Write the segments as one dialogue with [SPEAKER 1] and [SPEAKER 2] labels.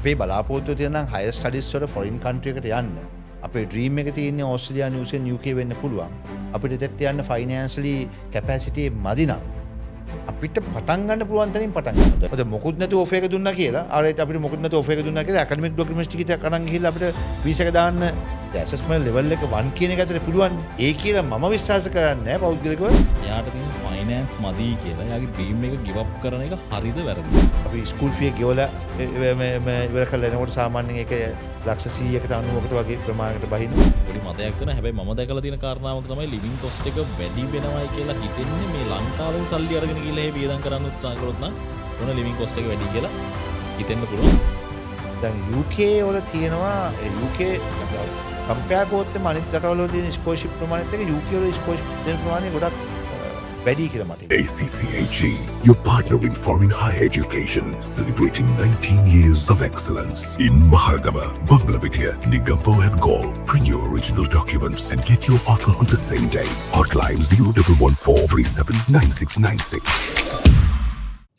[SPEAKER 1] අපේ බලාපොරොත්තුව තියෙනවා නම් හයර් ස්ටඩීස් වල ෆොරින් කන්ට්‍රි එකට යන්න. අපේ ඩ්‍රීම් එක තියෙන්නේ ඕස්ට්‍රේලියා, නිව්සීලන්ත, UK වෙන්න පුළුවන්. අපිට දෙත් යන්න ෆයිනෑන්ෂලි කැපැසිටි මදි නම් අපිට පටන් ගන්න පුළුවන් තැනින් පටන් ගන්න. මොකද මොකුත් නැතුව ඔෆර් එක දුන්නා කියලා, ආරයිට් අපිට මොකුත් නැතුව ඔෆර් එක දුන්නා කියලා ඇකඩමික් ඩොකියුමන්ට්ස් ටික අරන් ගිහිල්ලා අපිට වීසා එක දාන්න ඇසස්මන්ට් ලෙවල් එක 1 කියන එක ඇතුලේ පුළුවන්. ඒ කියලා මම විශ්වාස කරන්නේ නැහැ පෞද්ගලිකව.
[SPEAKER 2] එයාට තියෙන ෆයිනෑන්ස් මදි කියලා එයාගේ ඩ්‍රීම් එක ගිව් අප් කරන එක හරිද වැරදිද?
[SPEAKER 1] අපි ස්කූල් ෆී එක ගෙවලා ඉවර කරලා එනකොට සාමාන්‍යයෙන් ඒක ලක්ෂ 100කට 90කට වගේ ප්‍රමාණයකට බහිනවා.
[SPEAKER 2] පොඩි මතයක් තියෙනවා. හැබැයි මම දැකලා තියෙන කාරණාවක් තමයි ලිවිං කොස්ට් එක වැඩි වෙනවයි කියලා හිතෙන්නේ මේ ලංකාවෙන් සල්ලි අරගෙන ගිහලා ඒ වියදම් කරන්න උත්සාහ කරොත් නම් මොන ලිවිං කොස්ට් එක වැඩි කියලා හිතෙන්න පුළුවන්.
[SPEAKER 1] දැන් UK වල තියෙනවා UK කම්පෙයාර් කරොත් අනිත් රටවල තියෙන ස්කෝලර්ෂිප් ප්‍රමාණයත් එක්ක UK වල ස්කෝලර්ෂිප් දෙන ප්‍රමාණය ගොඩක් වැඩි කියලා මට හිතෙනවා.
[SPEAKER 3] ACCAG, your partner in foreign higher education, celebrating 19 years of excellence in Mahagama, Bangladesh, Nigambo and Gaul. Bring your original documents and get your offer on the same day. Hotline 0114379696.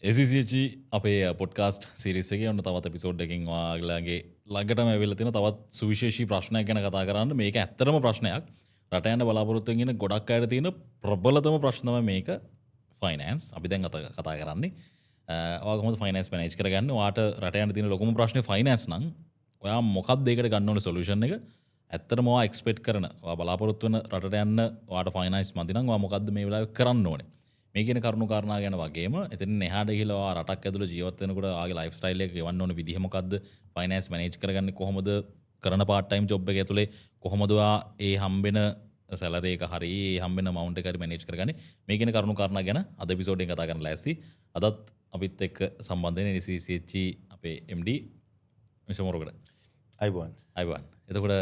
[SPEAKER 2] ACCG අපේ podcast series එකේ ඔන්න තවත් episode එකකින් ඔයාලගේ ළඟටම ඇවිල්ලා තියෙන තවත් සුවිශේෂී ප්‍රශ්නයක් ගැන කතා කරන්න. මේක ඇත්තටම ප්‍රශ්නයක්. රට යන බලාපොරොත්තු වෙන ගොඩක් අයට තියෙන ප්‍රබලතම ප්‍රශ්න තමයි මේක ෆයිනෑන්ස්. අපි දැන් කතා කරන්නේ ඔයා කොහොමද ෆයිනෑන්ස් මැනේජ් කරගන්නේ? ඔයාට රට යන තියෙන ලොකුම ප්‍රශ්නේ ෆයිනෑන්ස් නම් ඔයා මොකක්ද ඒකට ගන්න ඕනේ සොලියුෂන් එක? ඇත්තටම ඔයා එක්ස්පෙක්ට් කරන ඔයා බලාපොරොත්තු වෙන රටට යන්න ඔයාට ෆයිනෑන්ස් මදි නම් ඔයා මොකද්ද මේ වෙලාවේ කරන්න ඕනේ? මේ කියන කරුණු කාරණා ගැන වගේම එතන එහාට ගිහලා ඔයා රටක් ඇතුළේ ජීවත් වෙනකොට ඔයාගේ ලයිෆ් ස්ටයිල් එක ගෙවන්න ඕන විදිහ මොකද්ද? ෆයිනෑන්ස් මැනේජ් කරගන්නේ කොහොමද? කරන පාර්ට් ටයිම් ජොබ් එක ඇතුලේ කොහොමද ඔයා ඒ හම්බෙන සැලරි එක හරි ඒ හම්බෙන amount එක හරි මැනේජ් කරගන්නේ? මේ කියන කරුණු කාරණා ගැන අද එපිසෝඩ් එකෙන් කතා කරන්න ලෑස්ති. අදත් අපිත් එක්ක සම්බන්ධ වෙන්නේ CCH අපේ MD මිෂ මොරගඩ.
[SPEAKER 1] අයිබෝන්.
[SPEAKER 2] එතකොට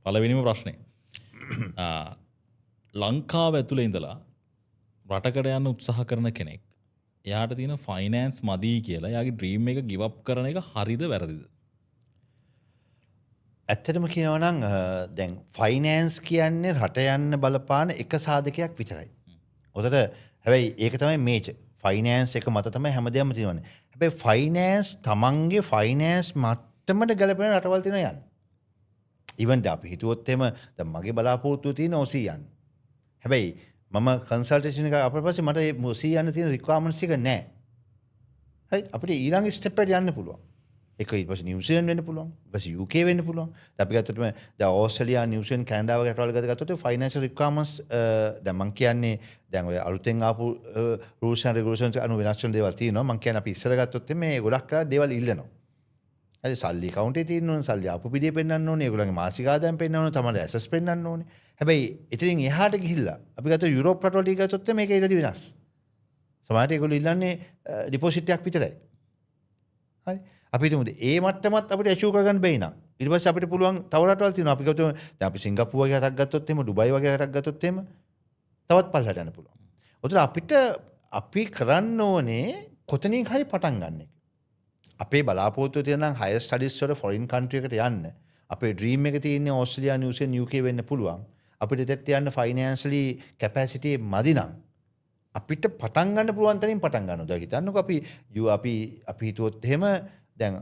[SPEAKER 2] පළවෙනිම ප්‍රශ්නේ ලංකාව ඇතුලේ ඉඳලා රටකට යන්න උත්සාහ කරන කෙනෙක් එයාට තියෙන ෆයිනෑන්ස් මදි කියලා එයාගේ ඩ්‍රීම් එක ගිව් අප් කරන එක හරිද වැරදිද?
[SPEAKER 1] ඇත්තටම කියනවා නම් දැන් ෆයිනෑන්ස් කියන්නේ රට යන්න බලපාන එක සාධකයක් විතරයි. ඔතන හැබැයි ඒක තමයි මේජර්. ෆයිනෑන්ස් එක මත තමයි හැමදේම තියෙන්නේ. හැබැයි ෆයිනෑන්ස් තමන්ගේ ෆයිනෑන්ස් මට්ටමට ගැලපෙන රටවල් තියෙනවා යන්න. ඉවන් අපි හිතුවොත් එහෙම දැන් මගේ බලාපොරොත්තුව තියෙන OC යන්න. හැබැයි මම කන්සල්ටේෂන් එක අපිට පස්සේ මට OC යන්න තියෙන රික්වයර්මන්ට්ස් එක නැහැ. හරි අපිට ඊළඟ ස්ටෙප් එකට යන්න පුළුවන්. ඒක ඊට පස්සේ නිව්සීලන්ත වෙන්න පුළුවන්. ඊට පස්සේ UK වෙන්න පුළුවන්. අපි ගත්තොත් දැන් ඕස්ට්‍රේලියා, නිව්සීලන්ත, කැනඩා වගේ රටවල් ගත්තොත් ෆයිනෑන්ෂල් රික්වයර්මන්ට්ස් දැන් මම කියන්නේ දැන් ඔය අලුතෙන් ආපු රූල්ස් ඇන්ඩ් රෙගුලේෂන්ස් අනුව වෙනස් වෙන දේවල් තියෙනවා. මම කියන්නේ අපි ඉස්සර ගත්තොත් මේ ගොඩක් කරලා දේවල් ඉල්ලනවා. හරි සල්ලි කවුන්ටේ තියෙන්න ඕනේ, සල්ලි ආපු පිටියේ පෙන්නන්න ඕනේ, ඒගොල්ලන්ගේ මාසික ආදායම් පෙන්නන්න ඕනේ, තමයි ඇසස් පෙන්නන්න ඕනේ. හැබැයි ඉතින් එහාට ගිහිල්ලා අපි ගත්ත යුරෝප් රටවල් ටික ගත්තොත් මේක ඊට වඩා වෙනස්. සමහරවිට ඒගොල්ලෝ ඉල්ලන්නේ ඩිපොසිට් එකක් විතරයි. හරි අපි හිතමු ඒ මට්ටමත් අපිට ඇචීව් කරගන්න බැයි නම් ඊට පස්සේ අපිට පුළුවන් තව රටවල් තියෙනවා. අපි ගත්තොත් දැන් අපි සිංගප්පූර් වගේ රටක් ගත්තොත් එහෙම, ඩුබයි වගේ රටක් ගත්තොත් එහෙම තවත් පල්ලට යන්න පුළුවන්. ඔතන අපිට අපි කරන්න ඕනේ කොතනින් හරි පටන් ගන්න එක. අපේ බලාපොරොත්තුව තියෙනවා නම් හයර් ස්ටඩීස් වල ෆොරින් කන්ට්‍රි එකට යන්න. අපේ ඩ්‍රීම් එක තියෙන්නේ ඕස්ට්‍රේලියා, නිව්සීලන්ත, UK වෙන්න පුළුවන්. අපිට දෙත් යන්න ෆයිනෑන්ෂලි කැපැසිටි මදි නම් අපිට පටන් ගන්න පුළුවන් තැනින් පටන් ගන්නවා. දැන් හිතන්නකෝ අපි හිතුවොත් එහෙම දැන්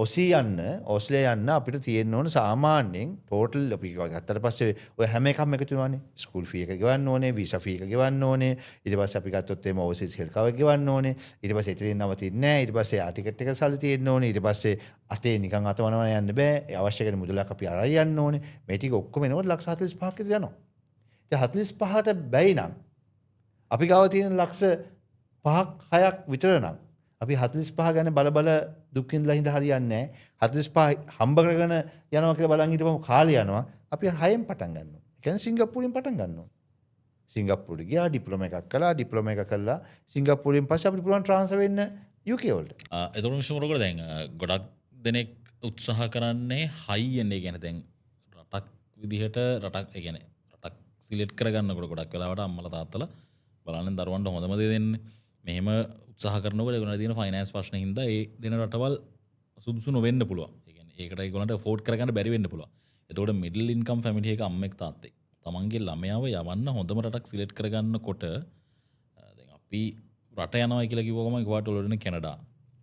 [SPEAKER 1] OC යන්න ඕස්ට්‍රේලියා යන්න අපිට තියෙන්න ඕන සාමාන්‍යයෙන් ටෝටල් අපි ගත්තට පස්සේ ඔය හැම එකක්ම එකතු වෙනවානේ. ස්කූල් ෆී එක ගෙවන්න ඕනේ, වීසා ෆී එක ගෙවන්න ඕනේ. ඊට පස්සේ අපි ගත්තොත් එහෙම ඕවර්සීස් හෙල්ත් කවර් ගෙවන්න ඕනේ. ඊට පස්සේ එතනින් නවතින්නේ නැහැ. ඊට පස්සේ ආ ටිකට් එක සල්ලි තියෙන්න ඕනේ. ඊට පස්සේ අතේ නිකන් අතවනවන යන්න බෑ. ඒ අවශ්‍ය කරන මුදලක් අපි අරන් යන්න ඕනේ. මේ ටික ඔක්කොම එනකොට ලක්ෂ 45ක් විතර යනවා. ඉතින් 45ට බැයි නම් අපි ගාව තියෙන ලක්ෂ 5ක් 6ක් විතර නම් අපි 45 ගැන බල දුක් විඳලා හින්දා හරියන්නේ නැහැ. 45 හම්බ කරගෙන යනවා කියලා බලන් හිටපම කාලය යනවා. අපි 6න් පටන් ගන්නවා. ඒ කියන්නේ සිංගප්පූරුවෙන් පටන් ගන්නවා. සිංගප්පූරුවට ගියා, ඩිප්ලෝමා එකක් කළා. සිංගප්පූරුවෙන් පස්සේ අපිට පුළුවන් ට්‍රාන්ස්ෆර් වෙන්න UK වලට.
[SPEAKER 2] එතකොට විශ්වමරකට දැන් ගොඩක් දෙනෙක් උත්සාහ කරන්නේ හයි එන්නේ කියන්නේ දැන් රටක් විදිහට රටක් ඒ කියන්නේ රටක් සිලෙක්ට් කරගන්නකොට ගොඩක් වෙලාවට අම්මලා තාත්තලා බලන්නේ දරුවන්ට හොඳම දේ දෙන්නේ. මෙහෙම උත්සාහ කරනකොට ඒගොල්ලන්ට තියෙන ෆයිනෑන්ස් ප්‍රශ්න හින්දා ඒ දෙන රටවල් සුදුසු නොවෙන්න පුළුවන්. ඒ කියන්නේ ඒකට ඒගොල්ලන්ට අෆෝඩ් කරගන්න බැරි වෙන්න පුළුවන්. එතකොට මිඩල් ඉන්කම් ෆැමිලි එක අම්මෙක් තාත්තෙක් තමන්ගේ ළමයාව යවන්න හොඳම රටක් සිලෙක්ට් කරගන්නකොට දැන් අපි රට යනවා කියලා කිව්වම ඒකට ඔලුවනේ කැනඩා,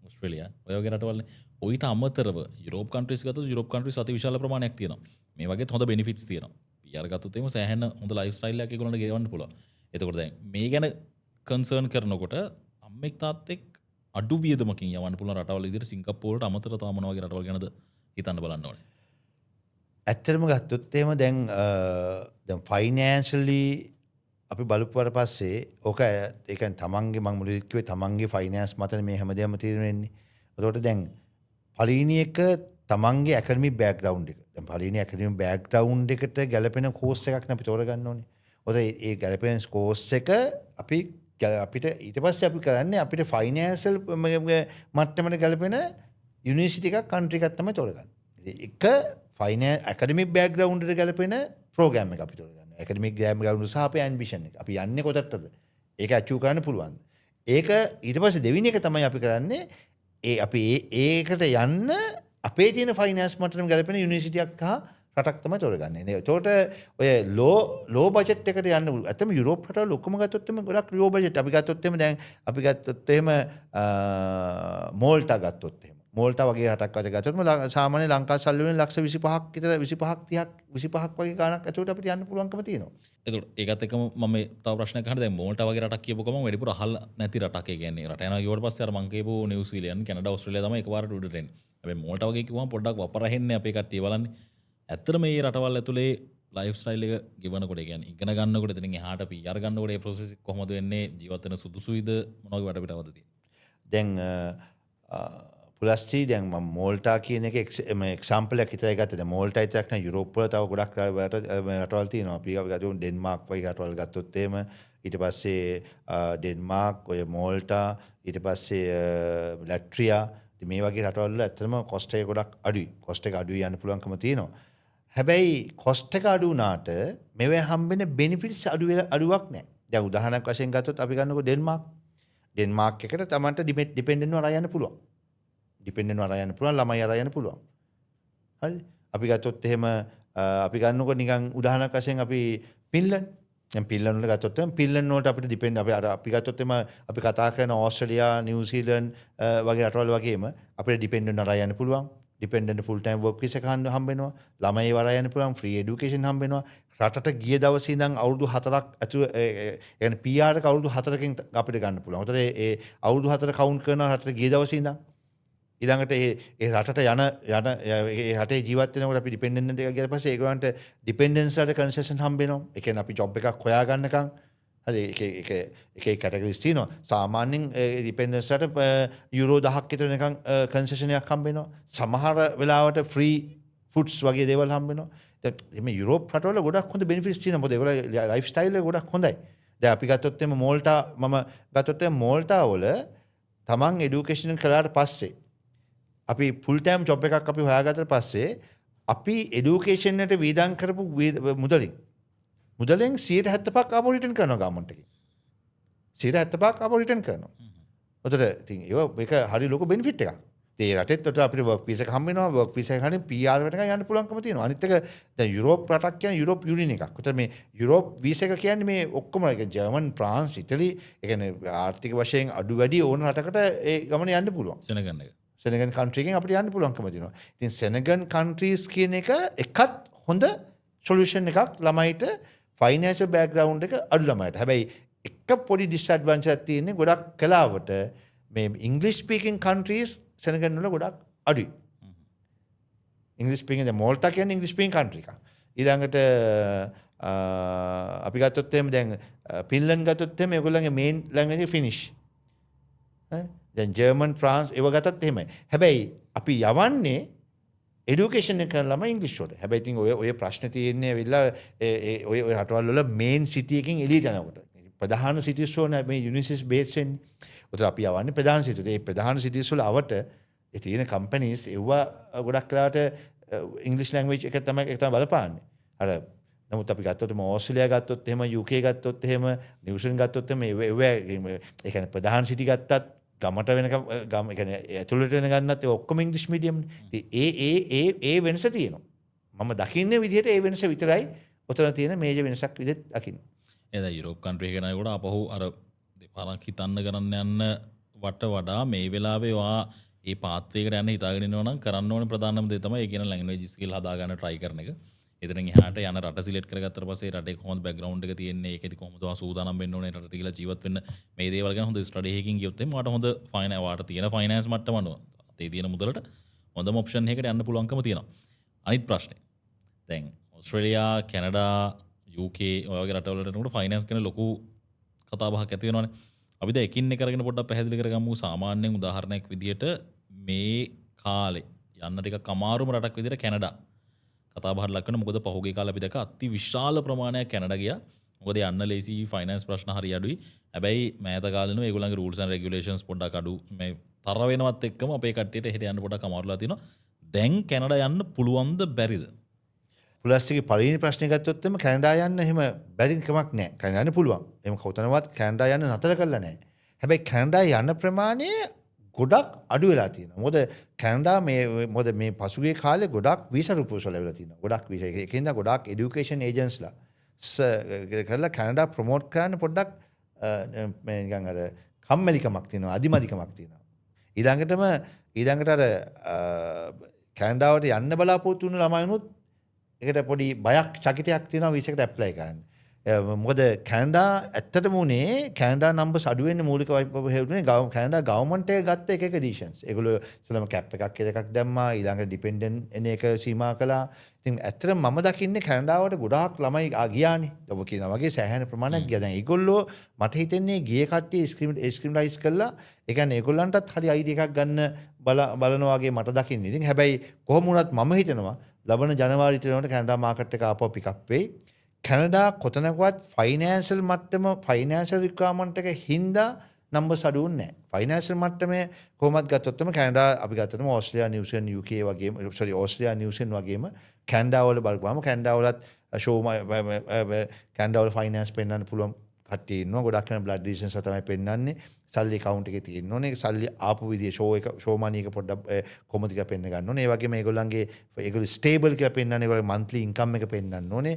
[SPEAKER 2] ඕස්ට්‍රේලියා ඔය වගේ රටවල්නේ ඔයිට අමතරව යුරෝප කන්ට්‍රීස් ගත්තොත් යුරෝප කන්ට්‍රීස් අති විශාල ප්‍රමාණයක් තියෙනවා. මේ වගේ හොඳ බෙනිෆිට්ස් තියෙනවා. PR ගත්තොත් එimhe සෑහෙන හොඳ ලයිෆ් ස්ටයිල් එකක් ඒගොල්ලන්ට ගෙවන්න පුළුවන්. එතකොට දැන් මේ ගැන කන්සර්න් කරනකොට අම්මෙක් තාත්තෙක් අඩු වියදමකින් යවන්න පුළුවන් රටවල් විදිහට සිංගප්පූරුවට අමතරව තව මොන වගේ රටවල් ගැනද හිතන්න බලන්න ඕනේ.
[SPEAKER 1] ඇත්තටම ගත්තොත් එහෙම දැන් ෆයිනෑන්ෂලි අපි බලපුවාට පස්සේ ඕක ඒ කියන්නේ තමන්ගේ මම මුලින්ම කිව්වේ තමන්ගේ ෆයිනෑන්ස් මතනේ මේ හැමදේම තීරණය වෙන්නේ. ඒකට දැන් පළවෙනි එක තමන්ගේ ඇකඩමික් බෑග්ග්‍රවුන්ඩ් එක. දැන් පළවෙනි ඇකඩමික් බෑග්ග්‍රවුන්ඩ් එකට ගැලපෙන කෝස් එකක් නේ අපි තෝරගන්න ඕනේ. ඔතන ඒ ගැලපෙන කෝස් එක අපිට ඊට පස්සේ අපි කරන්නේ අපිට ෆයිනෑන්ෂල් මට්ටමට ගැලපෙන යුනිවර්සිටි එකක් කන්ට්‍රි එකක් තමයි තෝරගන්නේ. එක ඇකඩමික් බෑග්ග්‍රවුන්ඩ් එකට ගැලපෙන ප්‍රෝග්‍රෑම් එක අපි තෝරගන්නවා. ඇකඩමික් බෑග්ග්‍රවුන්ඩ් සහ අපේ ඇම්බිෂන් එක. අපි යන්නේ කොතටද? ඒක අචීව් කරන්න පුළුවන්. ඒක ඊට පස්සේ දෙවෙනි එක තමයි අපි කරන්නේ අපි ඒකට යන්න අපේ තියෙන ෆයිනෑන්ස් මට්ටම ගැලපෙන යුනිවර්සිටියක් හා රටක් තමයි තෝරගන්නේ. ඒකට ඔය ලෝ බජට් එකට යන්න ඇත්තම යුරෝප් රටවල ඔක්කොම ගත්තොත් එම ගොඩක් ලෝ බජට්. අපි ගත්තොත් එම දැන් අපි ගත්තොත් එහෙම මෝල්ටා ගත්තොත් එහෙම මෝල්ටා වගේ රටක් අද ගත්තොත් සාමාන්‍ය ලංකා සල්ලි වලින් ලක්ෂ 25ක් විතර 25ක් වගේ ගාණක් ඇතුළට අපිට යන්න පුළුවන්කම තියෙනවා.
[SPEAKER 2] එතකොට ඒකත් එක්කම මම තව ප්‍රශ්නයක් අහන්න දැන් මෝල්ටා වගේ රටක් කියපුව ගමන් වැඩිපුර අහලා නැති රටක්. ඒ කියන්නේ රට යනවා කියවට පස්සේ අර මං කියපු නිව්සීලන්ත කැනඩා ඕස්ට්‍රේලියා තමයි එකපාරට උඩට එන්නේ. හැබැයි මෝල්ටා වගේ කිව්වම පොඩ්ඩක් වපරහෙන්නේ අපේ කට්ටිය බලන්නේ. ඇත්තටම මේ රටවල් ඇතුලේ ලයිෆ් ස්ටයිල් එක ගෙවනකොට ඒ කියන්නේ ඉගෙන ගන්නකොට එතනින් එහාට PR ගන්නකොට මේ ප්‍රොසෙස් එක කොහොමද වෙන්නේ? ජීවත් වෙන සුදුසුයිද මොන වගේ වැඩ පිටවද තියෙන්නේ?
[SPEAKER 1] දැන් පුලස්ටි දැන් මම මෝල්ටා කියන එක එක්සැම්පල් එකක් විතරයි ගත්තේ. දැන් මෝල්ටා විතරක් නෙවෙයි යුරෝප් වල තව ගොඩක් රටවල් තියෙනවා. අපි ගත්තොත් ඩෙන්මාර්ක් වගේ රටවල් ගත්තොත් එහෙම ඊට පස්සේ ඩෙන්මාර්ක් ඔය මෝල්ටා ඊට පස්සේ ලැට්වියා මේ වගේ රටවල් වල ඇත්තටම කොස්ට් එක ගොඩක් අඩුයි. කොස්ට් එක අඩුයි යන්න පුළුවන්කම තියෙනවා. හැබැයි කොස්ට් එක අඩු වුණාට මේවෙන් හම්බෙන බෙනිෆිට්ස් අඩුවක් නැහැ. දැන් උදාහරණයක් වශයෙන් ගත්තොත් අපි ගන්නකො ඩෙන්මාර්ක් එකට තමන්ට ඩිපෙන්ඩන්ට්ව අරන් යන්න පුළුවන්. ඩිපෙන්ඩන්ට්ව අරන් යන්න පුළුවන්, ළමයි අරන් යන්න පුළුවන්. හරිද? අපි ගත්තොත් එහෙම අපි ගන්නකො නිකන් උදාහරණයක් වශයෙන් අපි ෆින්ලන්ඩ්. දැන් ෆින්ලන්ඩ් වල ගත්තොත් එහෙම ෆින්ලන්ඩ් වලට අපිට ඩිපෙන්ඩ් අපි ගත්තොත් එහෙම අපි කතා කරන ඕස්ට්‍රේලියා, නිව්සීලන්ඩ් වගේ රටවල් වගේම අපිට ඩිපෙන්ඩන්ට් අරන් යන්න පුළුවන්. ඩිපෙන්ඩන්ට් ෆුල් ටයිම් වර්ක් විසා හම්බෙනවා. ළමයි වරා යන්න පුළුවන්, ෆ්‍රී එඩියුකේෂන් හම්බෙනවා. රටට ගිය දවසේ ඉඳන් අවුරුදු 4ක් ඇතුළත يعني PR එක අවුරුදු 4කින් අපිට ගන්න පුළුවන්. උතන ඒ අවුරුදු 4 කවුන්ට් කරනවා රටට ගිය දවසේ ඉඳන්. ඊළඟට ඒ රටට යන ඒ රටේ ජීවත් වෙනකොට අපි ඩිපෙන්ඩන්ට් එක ගියාට පස්සේ ඒගොල්ලන්ට ඩිපෙන්ඩන්ස් වලට කන්සෙෂන් හම්බ වෙනවා. ඒ කියන්නේ අපි ජොබ් එකක් හොයා ගන්නකම් හරි එක කැටගරිස් තියෙනවා. සාමාන්‍යයෙන් ඩිපෙන්ඩන්ස් වලට යුරෝ 10ක් විතර නිකන් කන්සෙෂන් එකක් හම්බ වෙනවා. සමහර වෙලාවට ෆ්‍රී ෆුඩ්ස් වගේ දේවල් හම්බ වෙනවා. දැන් මේ යුරෝප් රටවල ගොඩක් හොඳ බෙනිෆිට්ස් තියෙනවා. මොකද ඒගොල්ලෝ ලයිෆ් ස්ටයිල් එක ගොඩක් හොඳයි. දැන් අපි ගත්තොත් එimhe මෝල්ටා මම ගත්තොත් එimhe මෝල්ටා වල තමන් এডুকেෂන් කළාට පස්සේ අපි ෆුල් ටයිම් ජොබ් එකක් අපි හොයාගත්තට පස්සේ අපි এডুকেෂන් එකට වීදම් කරපු මුදලින් 75% ආපහු රිටර්න් කරනවා ගවර්න්මන්ට් එකේ. 75% ආපහු රිටර්න් කරනවා. උතර ඉතින් ඒක හරි ලොකු බෙනිෆිට් එකක්. ඒ රටෙත් උතර අපිට වර්ක් වීසා එක හම්බ වෙනවා. වර්ක් වීසා එක හරිය PR එකට යන්න පුළුවන්කම තියෙනවා. අනිත් එක දැන් යුරෝප් රටක් කියන්නේ යුරෝප් යුනියන් එකක්. උතර මේ යුරෝප් වීසා එක කියන්නේ මේ ඔක්කොම ජර්මන්, ප්‍රාන්ස්, ඉටලි ඒ කියන්නේ ආර්ථික වශයෙන් අඩු වැඩි ඕන රටකට ඒ ගමන යන්න පුළුවන්. සෙනගන් කන්ට්‍රි එකෙන් අපිට යන්න පුළුවන්කම තියෙනවා. ඉතින් සෙනගන් කන්ට්‍රීස් කියන එක එකත් හොඳ සොලියුෂන් එකක් ළමයිට ෆයිනෑන්ෂල් බෑග්ග්‍රවුන්ඩ් එක අඩු ළමයිට. හැබැයි එක පොඩි ඩිස්ඇඩ්වාන්ටේජ් එකක් තියෙන්නේ ගොඩක් කලාවට මේ ඉංග්‍රීසි ස්පීකින් කන්ට්‍රීස් සෙනගන් වල ගොඩක් අඩුයි. ඉංග්‍රීසි ස්පීකින් දැන් මෝල්ටා කියන්නේ ඉංග්‍රීසි ස්පීකින් කන්ට්‍රි එකක්. ඊළඟට අපි ගත්තොත් එහෙම දැන් ෆින්ලන්ඩ් ගත්තොත් එහෙම ඒගොල්ලන්ගේ මේන් ලැන්ග්වේජ් එක ෆිනිෂ්. දැන් ජර්මන්, ෆ්‍රාන්ස් ඒව ගත්තත් එහෙමයි. හැබැයි අපි යවන්නේ එඩියුකේෂන් එක කරන ළමයි ඉංග්‍රීසි වලට. හැබැයි ඉතින් ඔය ප්‍රශ්නේ තියෙන්නේ වෙලා ඔය රටවල් වල මේන් සිටි එකකින් එළියට යනකොට. ප්‍රධාන සිටිස් වල මේ යුනිවර්සිටිස් බේස් වෙන්නේ. උතර අපි යවන්නේ ප්‍රධාන සිටි. ඒ ප්‍රධාන සිටිස් වල අවට ඒ තියෙන කම්පැනිස් ඒවා ගොඩක් කරාට ඉංග්‍රීසි ලැන්ග්වේජ් එක තමයි බලපාන්නේ. අර නමුත් අපි ගත්තොත් ඕස්ට්‍රේලියා ගත්තොත් එහෙම UK ගත්තොත් එහෙම නිව්සීලන්ත ගත්තොත් එහෙම ඒ කියන්නේ ප්‍රධාන සිටි ගත්තත් ගමට වෙනකම් ගම කියන්නේ ඇතුළට වෙන ගන්නත් ඒ ඔක්කොම ඉංග්‍රීසි මීඩියම් නේ. ඒ වෙනස තියෙනවා. මම දකින්නේ විදිහට ඒ වෙනස විතරයි ඔතන තියෙන මේජර් වෙනසක් විදිහට දකින්නේ.
[SPEAKER 2] එද යුරෝප් කන්ට්‍රි එක නේකොට අපහු අර දෙපාරක් හිතන්න කරන්න යන්න වට වඩා මේ වෙලාවේ වා ඒ පාත්වයකට යන්න හිතාගෙන ඉන්නවා නම් කරන්න ඕනේ ප්‍රධානම දේ තමයි ඒ කියන ලැන්ග්වේජ් ස්කිල් හදා ගන්න try කරන එක. එතනින් එහාට යන රට සිලෙක්ට් කරගත්තට පස්සේ රටේ කොහොමද බෑග්ග්‍රවුන්ඩ් එක තියෙන්නේ, ඒකෙදි කොහොමද සූදානම් වෙන්න ඕනේ රටට කියලා ජීවත් වෙන්න, මේ දේවල් ගැන හොඳ ස්ටඩි එකකින් ගියොත් එimhe වාට හොඳ වාට තියෙන ෆයිනෑන්ස් මට්ටම අනුව අතේ තියෙන මුදලට හොඳම ඔප්ෂන් එකකට යන්න පුළුවන්කම තියෙනවා. අනිත් ප්‍රශ්නේ දැන් ඔස්ට්‍රේලියා, කැනඩා, UK ඔය වගේ රටවලට යනකොට ෆයිනෑන්ස් ගැන ලොකු කතා බහක් ඇති වෙනවානේ. අපි දැන් එකින් එක අරගෙන පොඩ්ඩක් පැහැදිලි කරගමු. සාමාන්‍යයෙන් උදාහරණයක් විදියට මේ කාලේ යන්න ටිකක් අමාරුම රටක් විදියට කැනඩා කතා බහට ලක් වෙන. මොකද පහුගිය කාලේ අපි දැක්ක අති විශාල ප්‍රමාණයක් කැනඩා ගියා. මොකද යන්න ලේසි, ෆයිනෑන්ස් ප්‍රශ්න හරි අඩුයි. හැබැයි මෑත කාලේනෝ ඒගොල්ලන්ගේ රූල්ස් ඇන්ඩ් රෙගියුලේෂන්ස් පොඩ්ඩක් අඩු. මේ තර වෙනවත් එක්කම අපේ කට්ටියට එහෙට යන්න පොඩ්ඩක් අමාරුලා තියෙනවා. දැන් කැනඩා යන්න පුළුවන්ද බැරිද?
[SPEAKER 1] පුලස්ටිගේ පළවෙනි ප්‍රශ්නේ ගත්තොත් එම කැනඩා යන්න එහෙම බැරි කමක් නැහැ. කැනඩා යන්න පුළුවන්. එහෙම කොතනවත් කැනඩා යන්න නතර කරලා නැහැ. හැබැයි කැනඩා යන ප්‍රමාණය ගොඩක් අඩු වෙලා තියෙනවා. මොකද කැනඩා මේ පසුගිය කාලේ ගොඩක් වීසා ප්‍රොපෝසල් ලැබිලා තියෙනවා. ගොඩක් වීසා ඒකෙන්ද ගොඩක් এডুকেෂන් ඒජන්ට්ස්ලා කරලා කැනඩා ප්‍රොමෝට් කරන්න පොඩ්ඩක් මේ නිකන් අර කම්මැලිකමක් තියෙනවා, අදිමදිකමක් තියෙනවා. ඊළඟට අර කැනඩාවට යන්න බලාපොරොත්තු වුණු ළමයිනුත් ඒකට පොඩි බයක්, චකිතයක් තියෙනවා වීසා එකට ඇප්ලයි කරන්න. මොකද කැනඩා ඇත්තටම උනේ කැනඩා නම්බර්ස් අඩු වෙන්න මූලික හේතුනේ කැනඩා ගවර්න්මන්ට් එක ගත්ත එක කන්ඩිෂන්ස්. ඒගොල්ලෝ ඉස්සලම කැප් එකක් කියලා එකක් දැම්මා, ඊළඟට ඩිපෙන්ඩන්ට් එන එක සීමා කළා. ඉතින් ඇත්තටම මම දකින්නේ කැනඩාවට ගොඩාක් ළමයි ගියානේ. ඔබ කියනවා වගේ සෑහෙන ප්‍රමාණයක් ගියා. දැන් ඒගොල්ලෝ මට හිතෙන්නේ ගියේ කට්ටිය ස්ක්‍රීන්ලයිස් කළා. ඒ කියන්නේ ඒගොල්ලන්ටත් හරි අයිඩියා එකක් ගන්න බලනවා වගේ මට දකින්නේ. ඉතින් හැබැයි කොහොම වුණත් මම හිතනවා ලබන ජනවාරි වෙනකොට කැනඩා මාකට් එක ආපහු පිකප් වෙයි. කැනඩා කොතනකවත් ෆයිනෑන්ෂල් මට්ටම ෆයිනෑන්ෂල් රික්වයර්මන්ට් එක හින්දා නම්බර්ස් අඩු වෙන්නේ නැහැ. ෆයිනෑන්ෂල් මට්ටමේ කොහොමත් ගත්තොත්ම කැනඩා අපි ගත්තොත්ම ඕස්ට්‍රේලියා, නිව්සීලන්ත, UK වගේම ඕස්ට්‍රේලියා, නිව්සීලන්ත වගේම කැනඩා වල බලපුවාම කැනඩා වලත් කැනඩා වල ෆයිනෑන්ස් පෙන්වන්න පුළුවන් කට්ටිය ඉන්නවා. ගොඩක් කරන බ්ලඩ් රීසන්ස් තමයි පෙන්වන්නේ. සල්ලි account එකේ තියෙන්න ඕනේ. සල්ලි ආපු විදිය ෂෝ මනි එක පොඩ්ඩක් කොහොමද කියලා පෙන්න ගන්න ඕනේ. ඒ වගේම ඒගොල්ලෝ ස්ටේබල් කියලා පෙන්වන්නේ. ඒගොල්ලෝ monthly income එක පෙන්වන්න ඕනේ.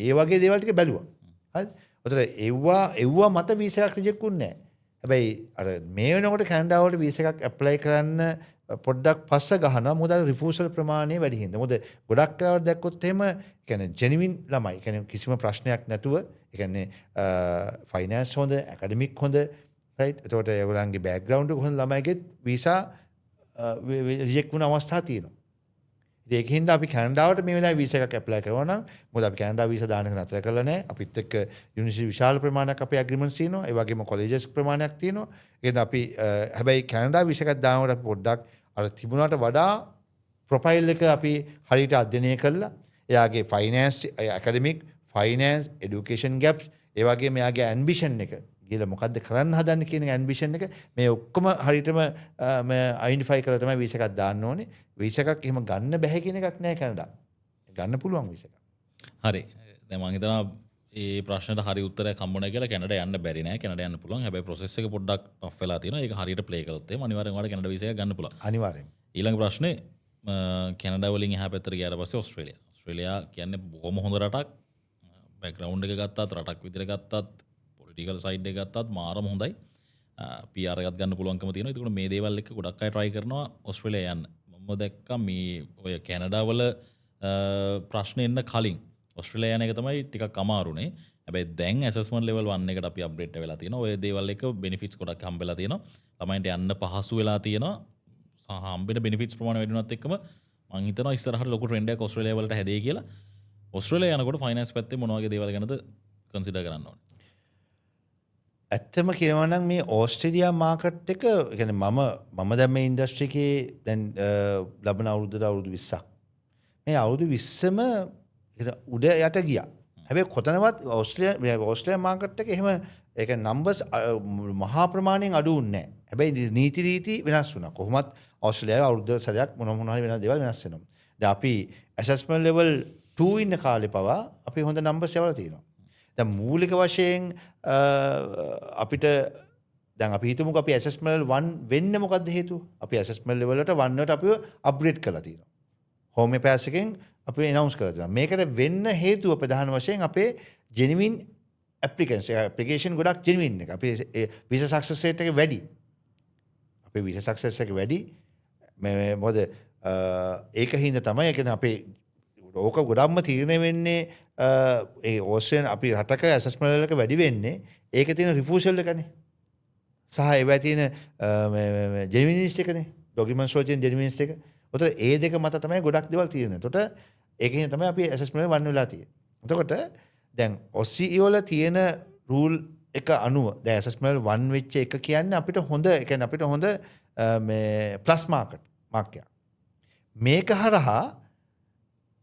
[SPEAKER 1] ඒ වගේ දේවල් ටික බැලුවා. හරිද? ඔතන එව්වා මත වීසා එකක් රිජෙක්ට් වුණේ නැහැ. හැබැයි අර මේ වෙනකොට කැනඩා වලට වීසා එකක් ඇප්ලයි කරන්න පොඩ්ඩක් පස්ස ගහනවා. මොකද රිෆියුසල් ප්‍රමාණය වැඩි හින්දා. මොකද ගොඩක් කාලයක් දැක්කොත් එහෙම කියන්නේ ජෙනුවින් ළමයි කියන්නේ කිසිම ප්‍රශ්නයක් නැතුව ඒ කියන්නේ ෆයිනෑන්ස් හොඳ, ඇකඩමික් හොඳ, රයිට්. එතකොට ඒගොල්ලන්ගේ බෑග්ග්‍රවුන්ඩ් එක හොඳ ළමයිගෙත් වීසා රිජෙක්ට් වුණ අවස්ථා තියෙනවා. ඉතින් ඒකින්ද අපි කැනඩාවට මේ වෙලාවේ වීසා එකක් ඇප්ලයි කරනවා නම් මොකද අපි කැනඩා වීසා දාන එක නතර කරලා නැහැ. අපිත් එක්ක යුනිවර්සිටි විශාල ප්‍රමාණයක් අපේ ඇග්‍රීමන්ට්ස් තියෙනවා. ඒ වගේම කොලෙජස් ප්‍රමාණයක් තියෙනවා. ඒකෙන්ද අපි හැබැයි කැනඩා වීසා එකක් දානකොට අපි පොඩ්ඩක් අර තිබුණාට වඩා ප්‍රොෆයිල් එක අපි හරියට අධ්‍යයනය කළා. එයාගේ finance, academic, finance, education gaps, ඒ වගේම එයාගේ ඇම්බිෂන් එක කියලා මොකද්ද කරන්න හදන්නේ කියන ඇම්බිෂන් එක මේ ඔක්කොම හරියටම අයිඩෙන්ටිෆයි කරලා තමයි වීසා එකක් දාන්න ඕනේ. වීසා එකක් එහෙම ගන්න බැහැ කියන එකක් නෑ කැනඩා. ගන්න පුළුවන් වීසා එකක්.
[SPEAKER 2] හරි. දැන් මම හිතනවා ඒ ප්‍රශ්නට හරි උත්තරයක් හම්බුණා කියලා කැනඩා යන්න බැරි නෑ. කැනඩා යන්න පුළුවන්. හැබැයි ප්‍රොසෙස් එක පොඩ්ඩක් ටෆ් වෙලා තියෙනවා. ඒක හරියට ප්ලේ කළොත් එහෙම අනිවාර්යෙන් ඔයාලට කැනඩා වීසා එක ගන්න පුළුවන්.
[SPEAKER 1] අනිවාර්යෙන්.
[SPEAKER 2] ඊළඟ ප්‍රශ්නේ කැනඩා වලින් එහා පැත්තට ගියාට පස්සේ ඕස්ට්‍රේලියා. ඕස්ට්‍රේලියා කියන්නේ බොහොම හොඳ රටක්. බෑග්ග්‍රවුන්ඩ් එක ගත්තත්, රටක් විදිහට ගත්තත්, පොලිටිකල් සයිඩ් එක ගත්තත් මාරම හොඳයි. PR එකත් ගන්න පුළුවන්කම තියෙනවා. ඒකට මේ දේවල් එක්ක ගොඩක් අය try කරනවා ඕස්ට්‍රේලියා යන්න. මම දැක්කා මේ ඔය කැනඩා වල ප්‍රශ්න එන්න කලින් ඕස්ට්‍රේලියා යන එක තමයි ටිකක් අමාරුනේ. හැබැයි දැන් ඇසස්මන්ට් ලෙවල් 1 එකට අපි අප්ඩේට් වෙලා තියෙනවා. ඔය දේවල් එක බෙනිෆිට්ස් ගොඩක් හම්බෙලා තියෙනවා. ළමයින්ට යන්න පහසු වෙලා තියෙනවා. හම්බෙන බෙනිෆිට්ස් ප්‍රමාණය වැඩි වුණත් එක්කම මම හිතනවා ඉස්සරහට ලොකු ට්‍රෙන්ඩ් එකක් ඕස්ට්‍රේලියා වලට හැදෙයි කියලා. ඕස්ට්‍රේලියා යනකොට ෆයිනෑන්ස් පැත්තේ මොන වගේ දේවල් ගැනද කන්සිඩර් කරන්න ඕනේ?
[SPEAKER 1] ඇත්තම කියනවා නම් මේ ඕස්ට්‍රේලියා මාකට් එක කියන්නේ මම දැන් මේ ඉන්ඩස්ට්‍රි එකේ දැන් ලබන අවුරුද්දට අවුරුදු 20ක්. මේ අවුරුදු 20ම උඩ යට ගියා. හැබැයි කොතනවත් ඕස්ට්‍රේලියා මාකට් එක එහෙම ඒක නම්බර්ස් මහා ප්‍රමාණයෙන් අඩු වුණේ නැහැ. හැබැයි නීති රීති වෙනස් වුණා. කොහොමත් ඕස්ට්‍රේලියාවේ අවුරුද්ද සැරයක් මොන හරි වෙන දේවල් වෙනස් වෙනවා. දැන් අපි ඇසස්මන්ට් ලෙවල් 2 ඉන්න කාලේ පවා අපි හොඳ නම්බර්ස් යවලා තියෙනවා. දැන් මූලික වශයෙන් අපිට දැන් අපි හිතමුකෝ අපි ඇසස්මන්ට් ලෙවල් 1 වෙන්න මොකද්ද හේතුව? අපි ඇසස්මන්ට් ලෙවල් වලට 1 වලට අපිව අප්ග්‍රේඩ් කරලා තියෙනවා. හෝම් පෑස් එකෙන් අපි එනවුන්ස් කරලා තියෙනවා. මේකට වෙන්න හේතුව ප්‍රධාන වශයෙන් අපේ ජෙනුවින් ඇප්ලිකේෂන් ගොඩක් ජෙනුවින් එක. අපි වීසා සක්සස් රේට් එක වැඩි. අපේ වීසා සක්සස් එක වැඩි. මොකද ඒක හින්දා තමයි කියන්නේ අපේ ඕක ගොඩක්ම තීරණය වෙන්නේ ඒ ඕස්ට්‍රේලියානු අපි රටක ඇසස්මන්ට් වල එක වැඩි වෙන්නේ ඒකේ තියෙන රිෆියුසල් එකනේ. සහ ඒවැ තියෙන ජෙනුවිනිස් එකනේ. ડોකියුමන්ට්ස් වල තියෙන ජෙනුවිනිස් එක. උතර ඒ දෙක මත තමයි ගොඩක් දේවල් තියෙන්නේ. එතකොට ඒකෙන් තමයි අපි ඇසස්මන්ට් එක වන් වෙලා තියෙන්නේ. එතකොට දැන් OSCE වල තියෙන රූල් එක අනුව දැන් ඇසස්මන්ට් වන් වෙච්ච එක කියන්නේ අපිට හොඳ ඒ කියන්නේ අපිට හොඳ මේ ප්ලස් මාර්කයක්. මේක හරහා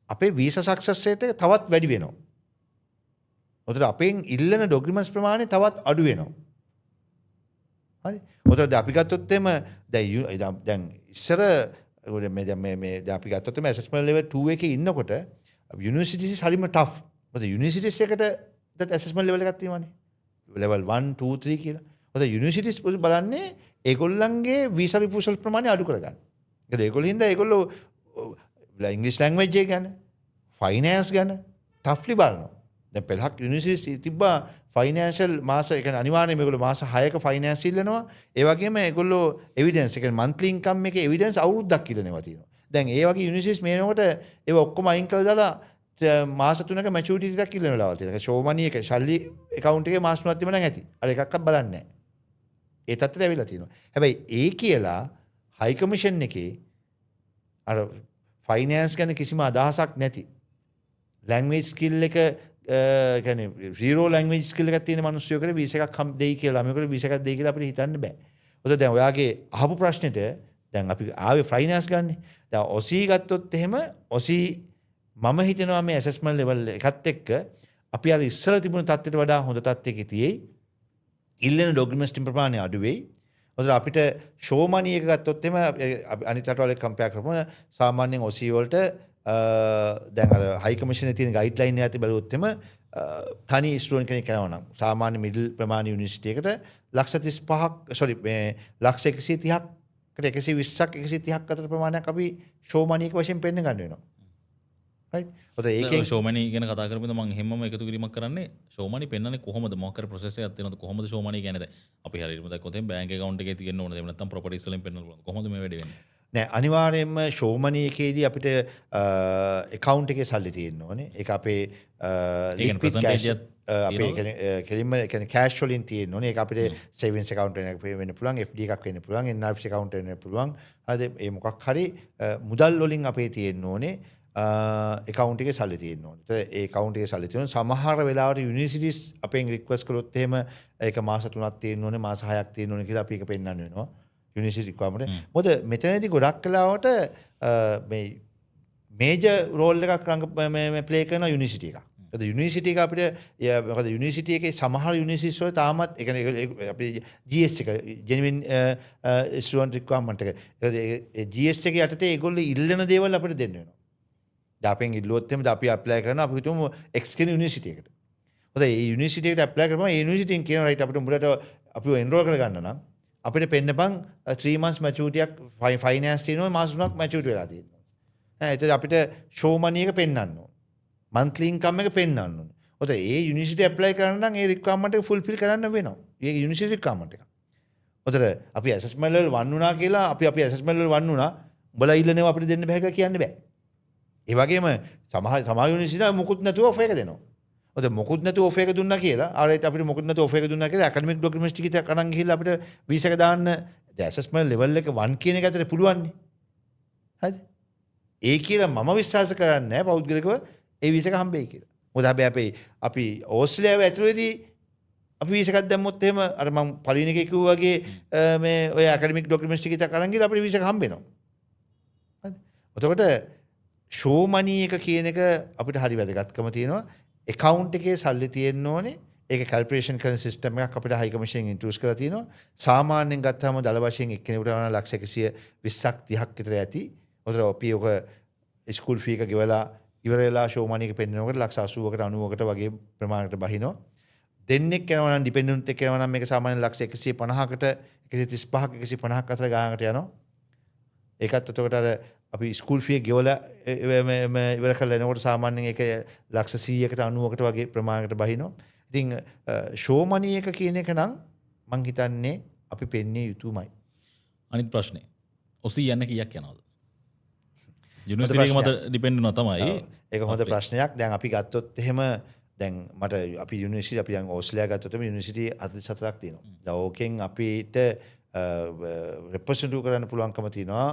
[SPEAKER 1] අපේ වීසා සක්සස් රේට් එක තවත් වැඩි වෙනවා. උතර අපෙන් ඉල්ලන ડોකියුමන්ට්ස් ප්‍රමාණය තවත් අඩු වෙනවා. හරි. උතර අපි ගත්තොත් එම දැන් ඉස්සර මේ අපි ගත්තොත් එම ඇසස්මන්ට් ලෙවල් 2 එකේ ඉන්නකොට යුනිවර්සිටිස් හරිම ටෆ්. මොකද යුනිවර්සිටිස් එකට ඇසස්මන්ට් ලෙවල් එකක් තියෙනවානේ. ලෙවල් 1 2 3 කියලා. මොකද යුනිවර්සිටිස් බලන්නේ ඒගොල්ලන්ගේ වීසා රිෆියුසල් ප්‍රමාණය අඩු කරගන්න. ඒගොල්ලෝ ඉංග්‍රීසි ලැන්ග්වේජ් එක ගැන ෆයිනෑන්ස් ගැන ටෆ්ලි බලනවා. දැන් පෙළහක් යුනිවර්සිටි තිබ්බා ෆයිනෑන්ෂල් මාස ඒ කියන්නේ අනිවාර්යයෙන්ම මේගොල්ලෝ මාස 6ක ෆයිනෑන්ස් ඉල්ලනවා. ඒ වගේම ඒගොල්ලෝ එවිඩන්ස් ඒ කියන්නේ මන්ත්ලි ඉන්කම් එකේ එවිඩන්ස් අවුරුද්දක් ඉල්ලනවා තියෙනවා. දැන් ඒ වගේ යුනිවර්සිටිස් මේනකොට ඒව ඔක්කොම අයින් කරලා දාලා මාස 3ක මැචුරිටි ටිකක් ඉල්ලන වෙලාවල් තියෙනවා. ෂෝ මනි එක ශල්ලි account එකේ මාස 3ක් තිබුණා නම් ඇති. අර එකක්වත් බලන්නේ නැහැ. ඒ තත්ත්වයට ඇවිල්ලා තියෙනවා. හැබැයි ඒ කියලා හයි කමිෂන් එකේ අර ෆයිනෑන්ස් ගැන කිසිම අදහසක් නැති ලැන්ග්වේජ් ස්කිල් එක කියන්නේ zero language skill එකක් තියෙන මිනිස්සුයකට වීසා එකක් දෙයි කියලා මේකට වීසා එකක් දෙයි කියලා අපිට හිතන්න බෑ. මොකද දැන් ඔයාගේ අහපු ප්‍රශ්නෙට දැන් අපි ආවේ ෆයිනෑන්ස් ගන්න. දැන් OSCE ගත්තොත් එහෙම OSCE මම හිතනවා මේ ඇසස්මන්ට් ලෙවල් එකත් එක්ක අපි අර ඉස්සර තිබුණු තත්ත්වයට වඩා හොඳ තත්ත්වයක තියෙයි. ඉල්ලන ડોකියුමන්ට්ස් ප්‍රමාණය අඩු වෙයි. මොකද අපිට ෂෝ මනි එක ගත්තොත් එහෙම අනිත් රටවල් එක්ක කම්පෙයාර් කරපුවම සාමාන්‍යයෙන් OSCE වලට දැන් අර හයි කමිෂන් තියෙන ගයිඩ්ලයින් එක ඇති බලුවොත් එම තනි ස්ටුඩන්ට් කෙනෙක් කරනවා නම් සාමාන්‍ය මිඩල් ප්‍රමාණ යුනිවර්සිටි එකට ලක්ෂ 35ක් සෝරි මේ ලක්ෂ 130ක් කට 120ක් 130ක් අතර ප්‍රමාණයක් අපි ෂෝ මනි එක වශයෙන් පෙන්න ගන්න වෙනවා. right? ඔතන ඒකෙන්
[SPEAKER 2] ෂෝමනි ගැන කතා කරපුවද මම හැමෝම එකතු කිරීමක් කරන්නේ ෂෝමනි පෙන්නන්නේ කොහොමද මොකක් කර ප්‍රොසෙස් එකක් තියෙනවද කොහොමද ෂෝමනි කියන්නේ දැන් අපි හරියටම දැක්කොත් එහෙනම් බැංක් account එකේ තියෙන්න ඕනද එහෙම නැත්නම් ප්‍රොපර්ටිස් වලින් පෙන්නන්න පුළුවන් කොහොමද මේ වැඩේ වෙන්නේ?
[SPEAKER 1] නෑ අනිවාර්යයෙන්ම ෂෝමනි එකේදී අපිට account එකේ සල්ලි තියෙන්න ඕනේ. ඒක අපේ liquid cash අපේ කෙලින්ම කියන්නේ cash වලින් තියෙන්න ඕනේ. ඒක අපිට savings account එකක් වෙන්න පුළුවන්, FD එකක් වෙන්න පුළුවන්, NRC account එකක් වෙන්න පුළුවන්. හරිද? මේ මොකක් හරි මුදල් වලින් අපේ තියෙන්න ඕනේ. account එකේ සල්ලි තියෙන්න ඕනේ. ඒ account එකේ සල්ලි තියෙනවා. සමහර වෙලාවට යුනිවර්සිටිස් අපෙන් රික්වෙස්ට් කළොත් එහෙම ඒක මාස 3ක් තියෙන්න ඕනේ, මාස 6ක් තියෙන්න ඕනේ කියලා අපි ඒක පෙන්නන්න වෙනවා. University requirement. මොකද මෙතනදී ගොඩක් කලාවට මේ මේජර් රෝල් එකක් මේ ප්ලේ කරන යුනිවර්සිටි එකක්. ඒකද යුනිවර්සිටි එක අපිට මොකද යුනිවර්සිටි එකේ සමහර යුනිවර්සිටිස් වල තාමත් ඒ කියන්නේ අපි GS එක genuine student requirement එක. ඒ GS එකේ යටතේ ඒගොල්ලෝ ඉල්ලන දේවල් අපිට දෙන්න වෙනවා. අපෙන් ඉල්ලුවොත් එමෙ අපි ඇප්ලයි කරනවා අපි හිතමු X කියන යුනිවර්සිටි එකට. හොඳයි ඒ යුනිවර්සිටි එකට ඇප්ලයි කරපුවම ඒ යුනිවර්සිටියෙන් කියනවා රයිට් අපිට උඹලට අපිව එන්රෝල් කරගන්න නම් අපිට පෙන්නපන් 3 months maturity එකක් ෆයිනෑන්ස් තියෙනවා මාස 3ක් maturity වෙලා තියෙනවා. එතකොට අපිට ෂෝ මනි එක පෙන්වන්න ඕන. monthly income එක පෙන්වන්න ඕන. හොඳයි ඒ යුනිවර්සිටි ඇප්ලයි කරන්න නම් ඒ requirement එක fulfill කරන්න වෙනවා. ඒ යුනිවර්සිටි requirement එක. හොඳට අපි assessment level 1 වුණා කියලා අපි assessment level 1 වුණා උඹලා ඉල්ලනවා අපිට දෙන්න බෑ කියලා කියන්න බෑ. ඒ වගේම සමහර යුනිවර්සිටි මුකුත් නැතුව ඔෆර් එක දෙනවා. ඔතන මොකුත් නැතුව ඔෆර් එක දුන්නා කියලා ආරයිට් අපිට මොකුත් නැතුව ඔෆර් එක දුන්නා කියලා ඇකඩමික් ડોකියුමන්ට්ස් ටික අරන් ගිහිල්ලා අපිට වීසා එක දාන්න ඇසස්මන්ට් ලෙවල් එක 1 කියන එක ඇතුලේ පුළුවන් නේ. හරිද? ඒ කියලා මම විශ්වාස කරන්නේ නැහැ පෞද්ගලිකව ඒ වීසා එක හම්බෙයි කියලා. මොකද හැබැයි අපි ඕස්ට්‍රේලියාව ඇතුලේදී අපි වීසා එකක් දැම්මොත් එහෙම අර මම පළවෙනි එකේ කිව්වා වගේ මේ ඔය ඇකඩමික් ડોකියුමන්ට්ස් ටික අරන් ගිහලා අපිට වීසා එක හම්බ වෙනවා. හරිද? එතකොට ෂෝ මනි එක කියන එක අපිට හරි වැදගත්කම තියෙනවා. account එකේ සල්ලි තියෙන්න ඕනේ. ඒක කැල්කුලේෂන් කරන සිස්ටම් එකක් අපිට හයි කමිෂන් ඉන්ට්‍රොඩියුස් කරලා තියෙනවා. සාමාන්‍යයෙන් ගත්තාම දල වශයෙන් එක්කෙනෙකුට වුණා ලක්ෂ 120ක් 30ක් විතර ඇති. ඔතන අපි ඔක ස්කූල් ෆී එක ගෙවලා ඉවර වෙලා ෂෝ මනි එක පෙන්නනකොට ලක්ෂ 80කට 90කට වගේ ප්‍රමාණයකට බහිනවා. දෙන්නෙක් යනවා නම් ඩිපෙන්ඩන්ට් එකක් යනවා නම් මේක සාමාන්‍යයෙන් ලක්ෂ 150කට 135ක 150ක අතර ගානකට යනවා. ඒකත් එතකොට අර අපි ස්කූල් ෆී ගෙවලා ඉවර කරලා එනකොට සාමාන්‍යයෙන් ඒක ලක්ෂ 100කට 90කට වගේ ප්‍රමාණයකට බහිනවා. ඉතින් ෂෝ මනි එක කියන එක නම් මං හිතන්නේ අපි පෙන්න්නේ යුතුමයි.
[SPEAKER 2] අනිත් ප්‍රශ්නේ ඔසී යන්න කියක් යනවද යුනිවර්සිටි එක මත ඩිපෙන්ඩ් වෙනවා තමයි
[SPEAKER 1] ඒක හොඳ ප්‍රශ්නයක්. දැන් අපි ගත්තොත් එහෙම දැන් මට අපි යුනිවර්සිටි අපි දැන් ඕස්ට්‍රේලියා ගත්තොත් යුනිවර්සිටි 44ක් තියෙනවා. දැන් ඕකෙන් අපිට රෙප්‍රසෙන්ට් කරන්න පුළුවන්කම තියෙනවා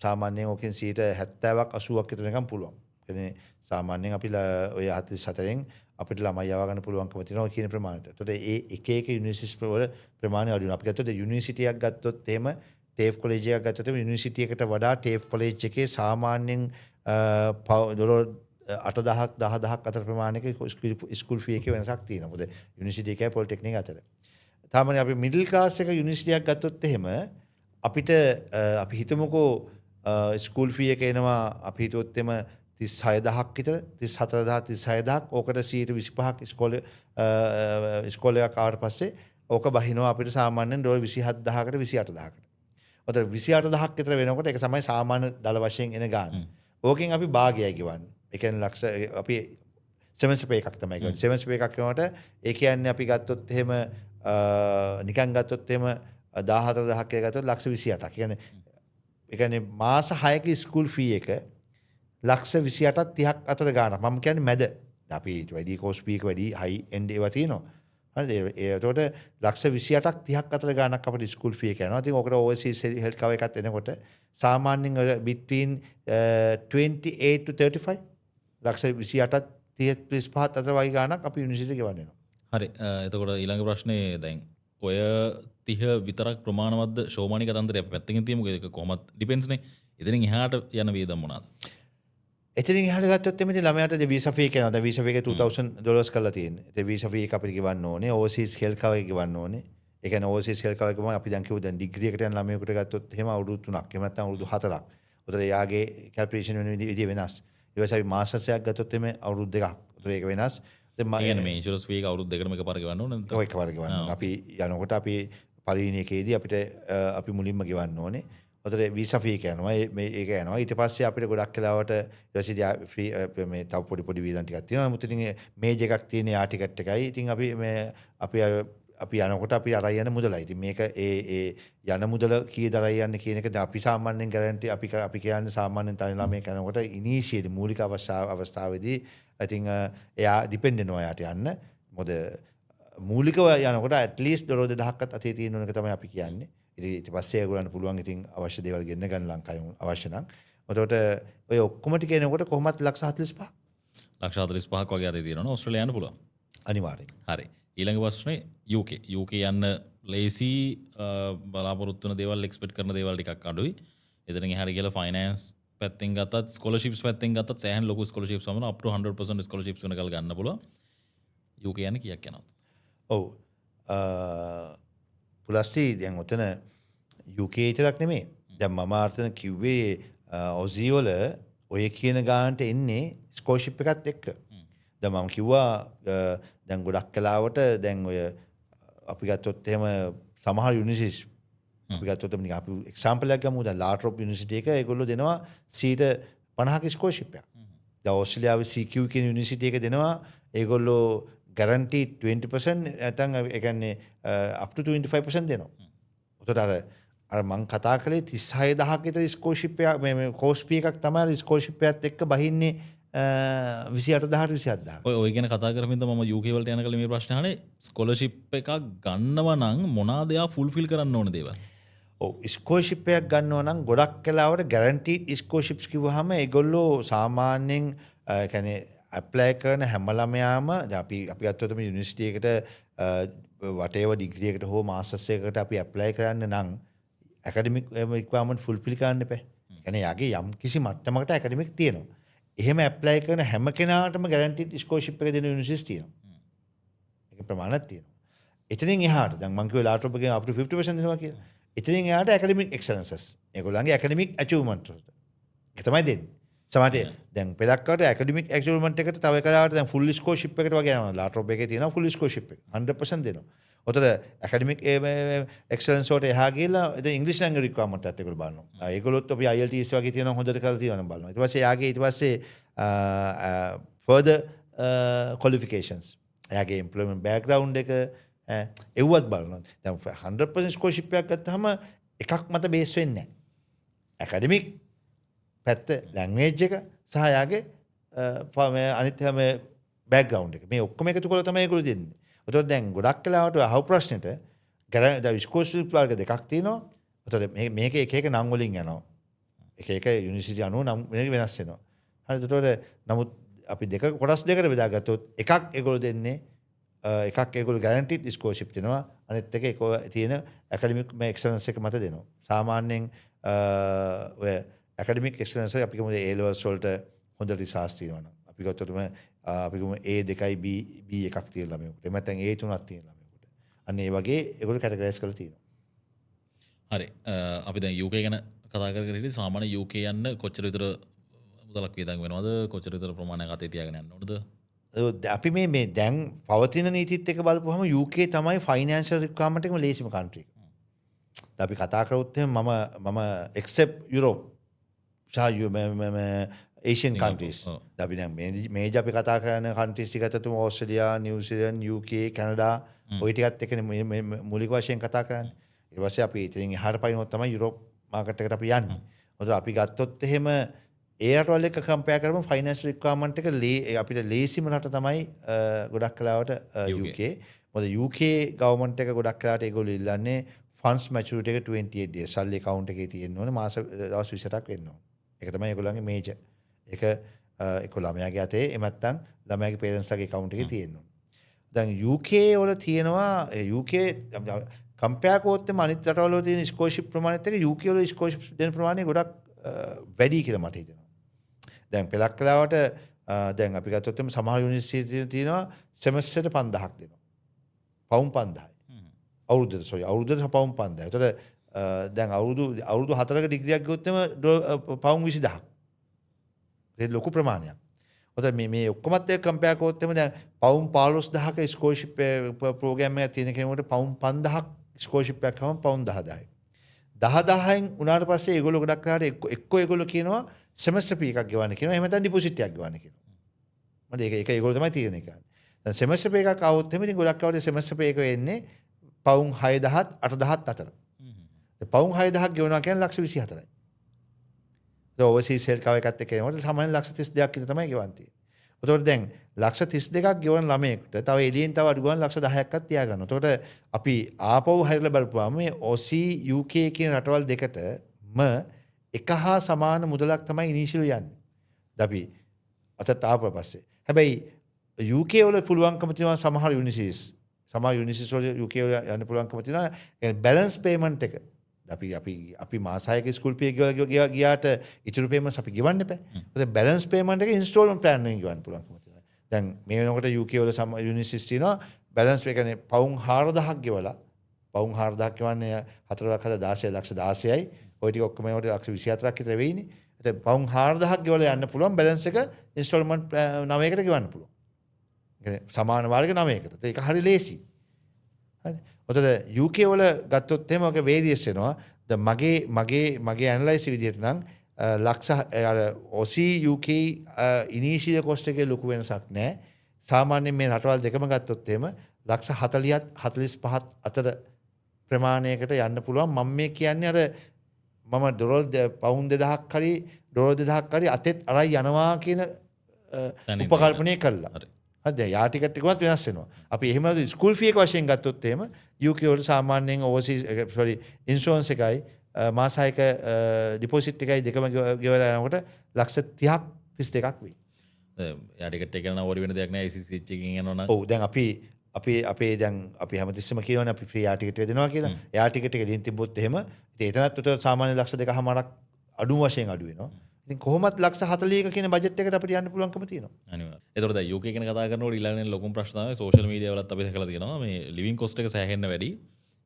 [SPEAKER 1] සාමාන්‍යයෙන් ඕකෙන් 70ක් 80ක් විතර නිකන් පුළුවන්. කියන්නේ සාමාන්‍යයෙන් අපි ඔය 44න් අපිට ළමයි යවා ගන්න පුළුවන්කම තියෙනවා කියන ප්‍රමාණයට. එතකොට ඒ එක එක යුනිවර්සිටි වල ප්‍රමාණය අඩු වෙනවා. අපි ගත්තොත් යුනිවර්සිටියක් ගත්තොත් එහෙම ටේෆ් කොලේජ් එකක් ගත්තොත් යුනිවර්සිටි එකට වඩා ටේෆ් කොලේජ් එකේ සාමාන්‍යයෙන් ඩොලර් 8,000ක් 10,000ක් අතර ප්‍රමාණයක ස්කූල් ෆී එකේ වෙනසක් තියෙනවා. මොකද යුනිවර්සිටි එකයි පොලිටෙක්නික් අතර. තාමනේ අපි මිඩල් ක්ලාස් එක යුනිවර්සිටියක් ගත්තොත් එහෙම අපිට අපි හිතමුකෝ ස්කූල් ෆී එක එනවා අපි හිතුවොත් එම 36000ක් විතර 34000 36000ක් ඕකට 125ක් ඉස්කෝලේ එකක් ආවට පස්සේ ඕක බහිනවා අපිට සාමාන්‍යයෙන් ඩොලර් 27000කට 28000කට. ඔතන 28000ක් විතර වෙනකොට ඒක තමයි සාමාන්‍ය දල වශයෙන් එන ගාන. ඕකෙන් අපි භාගයයි ගෙවන්නේ. ඒ කියන්නේ ලක්ෂ අපි සෙමෙස්ටර් පේ එකක් තමයි ගෙවන්නේ. සෙමෙස්ටර් පේ එකක් වෙනකොට ඒ කියන්නේ අපි ගත්තොත් එහෙම නිකන් ගත්තොත් එහෙම 14000ක් කියලා ගත්තොත් ලක්ෂ 28ක්. ඒ කියන්නේ මාස 6ක ස්කූල් ෆී එක ලක්ෂ 28ක් 30ක් අතර ගානක්. මම කියන්නේ මැද. අපි වැඩි කෝස් ෆී එක වැඩි හයි එන්ඩ් ඒවා තියෙනවා. හරිද? ඒකට ලක්ෂ 28ක් 30ක් අතර ගානක් අපිට ස්කූල් ෆී එක යනවා. ඉතින් ඔකට ඕවර්සීස් හෙල්ත් කවර් එකත් එනකොට සාමාන්‍යයෙන් between 28 to 35 ලක්ෂ 28ක් 30 35 අතර වගේ ගානක් අපි යුනිවර්සිටි ගෙවන්න වෙනවා.
[SPEAKER 2] හරි එතකොට ඊළඟ ප්‍රශ්නේ දැන් ඔය 30 විතරක් ප්‍රමාණවත්ද ෂෝමානික තන්ත්‍රය අපි පැත්තකින් තියමුකෝ ඒක කොහොමත් ඩිපෙන්ඩ්ස් නේ. ඉතින් එහාට යන වේදම් මොනවාද?
[SPEAKER 1] එතනින් එහාට ගත්තොත් එමෙතන ළමයාට වීසා ෆී එක යනවා. දැන් වීසා ෆී එක $2,000 කරලා තියෙන්නේ. ඒ වීසා ෆී එක අපිට ගෙවන්න ඕනේ. ඕවර්සීස් හෙල්ත් කවර් එක ගෙවන්න ඕනේ. ඒ කියන්නේ ඕවර්සීස් හෙල්ත් කවර් එක ගම අපි දැන් කිව්ව දැන් ඩිග්‍රී එකට යන ළමයෙකුට ගත්තොත් එහෙම අවුරුදු 3ක්. එහෙම නැත්නම් අවුරුදු 4ක්. උතර එයාගේ කැල්කියුලේෂන් වෙන විදිය වෙනස්. ඊට පස්සේ අපි මාස්ටර්ස් එකක් ගත්තොත් එමේ අවුරුදු 2ක්. උතර ඒක වෙනස්.
[SPEAKER 2] දැන් මම කියන්නේ මේ ඉන්ෂුරන්ස් ෆී එක අවුරුදු දෙකටම එකපාර ගෙවන්න ඕනේ නේද?
[SPEAKER 1] ඔය එකපාර ගෙවන්න ඕනේ. අපි යනකොට අපි පළවෙනි එකේදී අපිට අපි මුලින්ම ගෙවන්න ඕනේ. ඔතන වීසා ෆී එක යනවා. ඒක යනවා. ඊට පස්සේ අපිට ගොඩක් වෙලාවට රෙසිඩි ෆ්‍රී මේ තව පොඩි වීදම් ටිකක් තියෙනවා. මුත් ඉතින් මේජ් එකක් තියෙන යා ටිකට් එකයි. ඉතින් අපි අපි යනකොට අපි අරයි යන මුදලයි. ඉතින් මේක ඒ යන මුදල කීයද අරයි යන්නේ කියන එක අපි සාමාන්‍යයෙන් ගැරන්ටි අපි කියන්නේ සාමාන්‍යයෙන් තනි ළමයෙක් යනකොට ඉනිෂියලි මූලික අවස්ථාවේදී ඉතින් එයා ඩිපෙන්ඩ් වෙනවා යාට යන්න. මොකද මූලිකව යනකොට at least ඩොලර් 2000ක්වත් අතේ තියෙන එක තමයි අපි කියන්නේ. ඉතින් ඊට පස්සේ ඒගොල්ලන්ට පුළුවන් ඉතින් අවශ්‍ය දේවල් ගෙන්න ගන්න ලංකාවේ අවශ්‍ය නම්. එතකොට ඔය ඔක්කොම ටික එනකොට කොහොමත් ලක්ෂ 45ක්.
[SPEAKER 2] ලක්ෂ 45ක් වගේ අතේ තියෙනවනේ ඕස්ට්‍රේලියාව යන්න පුළුවන්.
[SPEAKER 1] අනිවාර්යෙන්.
[SPEAKER 2] හරි. ඊළඟ ප්‍රශ්නේ UK යන්න ලේසි බලාපොරොත්තු වෙන දේවල් එක්ස්පෙක්ට් කරන දේවල් ටිකක් අඩුයි. එතනින් එහාට ගිහලා ෆයිනෑන්ස් පැත්තෙන් ගත්තත් ස්කෝලර්ෂිප්ස් පැත්තෙන් ගත්තත් සෑහෙන ලොකු ස්කෝලර්ෂිප්ස් වම up to 100% ස්කෝලර්ෂිප්ස් වෙනකල් ගන්න පුළුවන්. UK යන්න කීයක් යනවද?
[SPEAKER 1] ඔව්. පුලස්ටි දැන් ඔතන UK විතරක් නෙමෙයි. දැන් මම අර්ථන කිව්වේ ඔසී වල ඔය කියන ගානට එන්නේ ස්කෝලර්ෂිප් එකත් එක්ක. දැන් මම කිව්වා දැන් ගොඩක් කලාවට දැන් ඔය අපි ගත්තොත් එහෙම සමහර යුනිවර්සිටිස් අපි ගත්තොත් නිකන් අපි එක්සැම්පල් එකක් ගමු. දැන් ලාට්‍රොප් යුනිවර්සිටි එක ඒගොල්ලෝ දෙනවා 50ක ස්කෝලර්ෂිප් එකක්. දැන් ඕස්ට්‍රේලියාවේ CQ කියන යුනිවර්සිටි එක දෙනවා ඒගොල්ලෝ guaranteed 20% නැත්නම් ඒ කියන්නේ up to 25% දෙනවා. උතට අර මං කතා කළේ 36000ක විතර ස්කෝලර්ෂිප් එක මේ කෝස් ෆී එකක් තමයි ස්කෝලර්ෂිප් එකත් එක්ක බහින්නේ 28000ට 27000.
[SPEAKER 2] ඔය ගැන කතා කරමින්ද මම UK වලට යන කල මේ ප්‍රශ්නේ අහන්නේ ස්කෝලර්ෂිප් එකක් ගන්නව නම් මොනවාද එයා ෆුල්ෆිල් කරන්න ඕන දේවල්?
[SPEAKER 1] ඔව් ස්කෝලර්ෂිප් එකක් ගන්නවා නම් ගොඩක් වෙලාවට guaranteed ස්කෝලර්ෂිප්ස් කිව්වහම ඒගොල්ලෝ සාමාන්‍යයෙන් කියන්නේ ඇප්ලයි කරන හැම ළමයාම අපි ගත්තොත් මේ යුනිවර්සිටි එකට whatever degree එකට හෝ මාස්ටර්ස් එකකට අපි ඇප්ලයි කරන්න නම් academic requirement fulfill කරන්න එපා. يعني යාගේ යම් කිසි මට්ටමකට academic තියෙනවා. එහෙම ඇප්ලයි කරන හැම කෙනාටම guaranteed scholarship එක දෙන යුනිවර්සිටි තියෙනවා. ඒක ප්‍රමාණයක් තියෙනවා. එතනින් එහාට දැන් මම කිව්වා ලාට්‍රොප් එකෙන් up to 50% දෙනවා කියලා. එතනින් එහාට academic excellences. ඒගොල්ලන්ගේ academic achievement එක තමයි දෙන්නේ. සමහරට දැන් පෙරක්කට academic achievement එකට තව එකලාවට දැන් full scholarship එකට වගේ යනවා. ලාට්‍රොප් එකේ තියෙනවා full scholarship එක 100% දෙනවා. ඔතන academic excellence වලට එහා ගිහලා දැන් English language requirement එකත් ඒගොල්ලෝ බලනවා. ඒගොල්ලොත් අපි IELTS වගේ තියෙනවා හොඳට කරලා තියෙනවා බලනවා. ඊට පස්සේ ඊට පස්සේ further qualifications. එයාගේ employment background එක එව්වත් බලනවා. දැන් 100% scholarship එකක් ගත්තාම එකක් මත බේස් වෙන්නේ නැහැ. ඇකඩමික් පැත්ත ලැන්ග්වේජ් එක සහ යාගේ අනිත් හැම බෑග්ග්‍රවුන්ඩ් එක මේ ඔක්කොම එකතු කරලා තමයි ඒගොල්ලෝ දෙන්නේ. ඒතකොට දැන් ගොඩක් වෙලාවට අහව ප්‍රශ්නෙට දැන් ස්කෝලර්ෂිප් වර්ග දෙකක් තියෙනවා. ඒතකොට මේක එක එක නම් වලින් යනවා. එක එක යුනිවර්සිටි අනුව නම් වෙනස් වෙනවා. හරිද? ඒතකොට නමුත් අපි දෙක කොටස් දෙකකට බෙදාගත්තොත් එකක් ඒගොල්ලෝ දෙන්නේ එකක් ඒගොල්ලෝ ගැරන්ටිඩ් ස්කෝලර්ෂිප් දෙනවා. අනිත් එක ඒක තියෙන ඇකඩමික් එක්සලන්ස් එක මත දෙනවා. සාමාන්‍යයෙන් ඔය ඇකඩමික් එක්සලන්ස් අපි කියමු A levels වලට හොඳ රිසර්ච් තියෙනවා නම් අපි ගත්තොත්ම අපි කියමු A2යි B එකක් තියෙන ළමයෙකුට. එහෙම නැත්නම් A3ක් තියෙන ළමයෙකුට. අන්න ඒ වගේ ඒගොල්ලෝ කැටගරයිස් කරලා තියෙනවා.
[SPEAKER 2] හරි. අපි දැන් UK ගැන කතා කරගෙන ඉතින් සාමාන්‍ය UK යන්න කොච්චර විතර මුදලක් වියදම් වෙනවද? කොච්චර විතර ප්‍රමාණයක් අතේ තියාගෙන යන්න ඕනද?
[SPEAKER 1] අපි මේ දැන් පවතින නීතිත් එක බලපුවහම UK තමයි ෆයිනෑන්ෂල් රික්වයර්මන්ට් එකම ලේසිම කන්ට්‍රි එක. අපි කතා කරොත් එහෙනම් මම එක්සෙප්ට් යුරෝප් ඒෂියන් කන්ට්‍රීස්. අපි දැන් මේජ් අපි කතා කරන කන්ට්‍රීස් ටික අතර තුම ඕස්ට්‍රේලියා, නිව්සීලන්ත, UK, කැනඩා ඔය ටිකත් එක්කනේ මේ මූලික වශයෙන් කතා කරන්නේ. ඊට පස්සේ අපි ඉතින් එහාට පයින්නොත් තමයි යුරෝප් මාකට් එකට අපි යන්නේ. මොකද අපි ගත්තොත් එහෙම ඒ රටවල් එක්ක කම්පෙයාර් කරපුවම ෆයිනෑන්ෂල් රික්වයර්මන්ට් එක අපිට ලේසිම රට තමයි ගොඩක් වෙලාවට UK. මොකද UK ගවර්න්මන්ට් එක ගොඩක් වෙලාවට ඒගොල්ලෝ ඉල්ලන්නේ ෆන්ඩ්ස් මැචුරිටි එක 28 days සල්ලි account එකේ තියෙන්න ඕනේ මාස දවස් 28ක් වෙන්න ඕනේ. ඒක තමයි ඒගොල්ලන්ගේ මේජර්. ඒක එක්ක ළමයාගේ අතේ එහෙම නැත්නම් ළමයාගේ පේරන්ට්ස් ලගේ account එකේ තියෙන්න ඕනේ. දැන් UK වල තියෙනවා UK කම්පෙයාර් කරොත් අනිත් රටවල තියෙන ස්කෝලර්ෂිප් ප්‍රමාණයත් එක්ක UK වල ස්කෝලර්ෂිප් දෙන ප්‍රමාණය ගොඩක් වැඩි කියලා මට හිතෙනවා. දැන් පෙලක් කලාවට දැන් අපි ගත්තොත් සමහර යුනිවර්සිටි තියෙනවා සෙමස්ටර් 5000ක් දෙනවා. පවුම් 5000යි. අවුරුද්දට පවුම් 5000. ඒතර දැන් අවුරුදු 4ක ඩිග්‍රියක් ගියොත් පවුම් 20000ක්. ඒක ලොකු ප්‍රමාණයක්. ඔතන මේ ඔක්කොමත් එක්ක කම්පෙයාර් කරොත් දැන් පවුම් 15000ක ස්කෝලර්ෂිප් ප්‍රෝග්‍රෑම් එකක් තියෙන කෙනෙකුට පවුම් 5000ක් ස්කෝලර්ෂිප් එකක් ගමන් පවුම් 10000යි. 10000න් උනාට පස්සේ ඒගොල්ලෝ ගොඩක් කරාට එක්කෝ ඒගොල්ලෝ කියනවා සෙමස්ටර් ෆී එකක් ගෙවන්න කියනවා. එහෙම නැත්නම් ඩිපොසිට් එකක් ගෙවන්න කියනවා. මොකද ඒක ඒගොල්ලෝ තමයි තීරණය කරන්නේ. දැන් සෙමස්ටර් ෆී එකක් આવොත් එහෙම ඉතින් ගොඩක් කරාට සෙමස්ටර් ෆී එක වෙන්නේ පවුම් 6000 8000 අතර. පවුම් 6000ක් ගෙවනවා කියන්නේ ලක්ෂ 24යි. ඒ ඕවර්සීස් හෙල්ත් කවර් එකත් එක්ක එනකොට සාමාන්‍ය ලක්ෂ 32ක් විතර තමයි ගෙවන්නේ. ඒතකොට දැන් ලක්ෂ 32ක් ගෙවන ළමයෙකුට තව එළියෙන් තව අඩු ගන්න ලක්ෂ 10ක්වත් තියා ගන්නවා. ඒතකොට අපි ආපහු හැරිලා බලපුවාම මේ OC UK කියන රටවල් දෙකටම එක හා සමාන මුදලක් තමයි ඉනිෂියල් යන්නේ. අපි අතට ආපහු පස්සේ. හැබැයි UK වල පුළුවන්කම තියෙනවා සමහර යුනිවර්සිටිස් වල UK වල යන්න පුළුවන්කම තියෙනවා. ඒ බැලන්ස් පේමන්ට් එක. අපි මාස 6ක ස්කූල් ෆී ගියාට ඉතුරු පේමන්ට්ස් අපි ගෙවන්න එපා. ඒකද බැලන්ස් පේමන්ට් එක ඉන්ස්ටෝල්මන්ට් ප්ලෑන් එකෙන් ගෙවන්න පුළුවන්කම තියෙනවා. දැන් මේ වෙනකොට UK වල සම යුනිවර්සිටිස් තියෙනවා බැලන්ස් එක කියන්නේ පවුම් 4000ක් ගෙවලා පවුම් 4000ක් ගෙවන්නේ 4ක් 16 ලක්ෂ 16යි. ඔය ටික ඔක්කොම ඒකට ලක්ෂ 24ක් විතර වෙයිනේ. ඒත් පවුම් 4000ක් ගෙවලා යන්න පුළුවන් බැලන්ස් එක ඉන්ස්ටෝල්මන්ට් 9කට ගෙවන්න පුළුවන්. ඒ සමාන වර්ග 9කට. ඒක හරි ලේසි. හරි. ඔතන UK වල ගත්තොත් එහෙම ඔක වේරියස් වෙනවා. දැන් මගේ ඇනලයිස් විදිහට නම් ලක්ෂ අර OC UK ඉනිෂියල් කොස්ට් එකේ ලොකු වෙනසක් නැහැ. සාමාන්‍යයෙන් මේ රටවල් දෙකම ගත්තොත් එහෙම ලක්ෂ 40ත් 45ත් අතර ප්‍රමාණයකට යන්න පුළුවන්. මම මේ කියන්නේ අර මම ඩොලර් පවුන්ඩ් 2000ක් හරි ඩොලර් 2000ක් හරි අතෙත් අරයි යනවා කියන උපකල්පනය කළා. හරිද? යා ටිකට් එකවත් වෙනස් වෙනවා. අපි එහෙම ස්කූල් ෆී එක වශයෙන් ගත්තොත් එහෙම UK වල සාමාන්‍යයෙන් ඕවර්සීස් ඉන්ෂුරන්ස් එකයි මාස 6ක ඩිපොසිට් එකයි දෙකම ගෙවලා යනකොට ලක්ෂ 30ක් 32ක් වෙයි.
[SPEAKER 2] යා ටිකට් එක නම් ඕරි වෙන දෙයක් නෑ ICC එකකින් යනවා නම්.
[SPEAKER 1] ඔව් දැන් අපේ දැන් අපි හැමතිස්සෙම කියවනේ අපි ෆ්‍රී යා ටිකට් එක දෙනවා කියලා. යා ටිකට් එක දෙන්න තිබ්බොත් එහෙම ඉතින් එතනත් උතර සාමාන්‍ය ලක්ෂ 2කමාරක් අඩු වශයෙන් අඩු වෙනවා. ඉතින් කොහොමත් ලක්ෂ 40ක කියන බජට් එකට අපිට යන්න පුළුවන්කම තියෙනවා.
[SPEAKER 2] අනිවාර්යයෙන්. ඒතකොට දැන් UK ගැන කතා කරනකොට ඊළඟ ලොකුම ප්‍රශ්න තමයි සෝෂල් මීඩියා වලත් අපි දැකලා තියෙනවා මේ ලිවිං කොස්ට් එක සෑහෙන්න වැඩි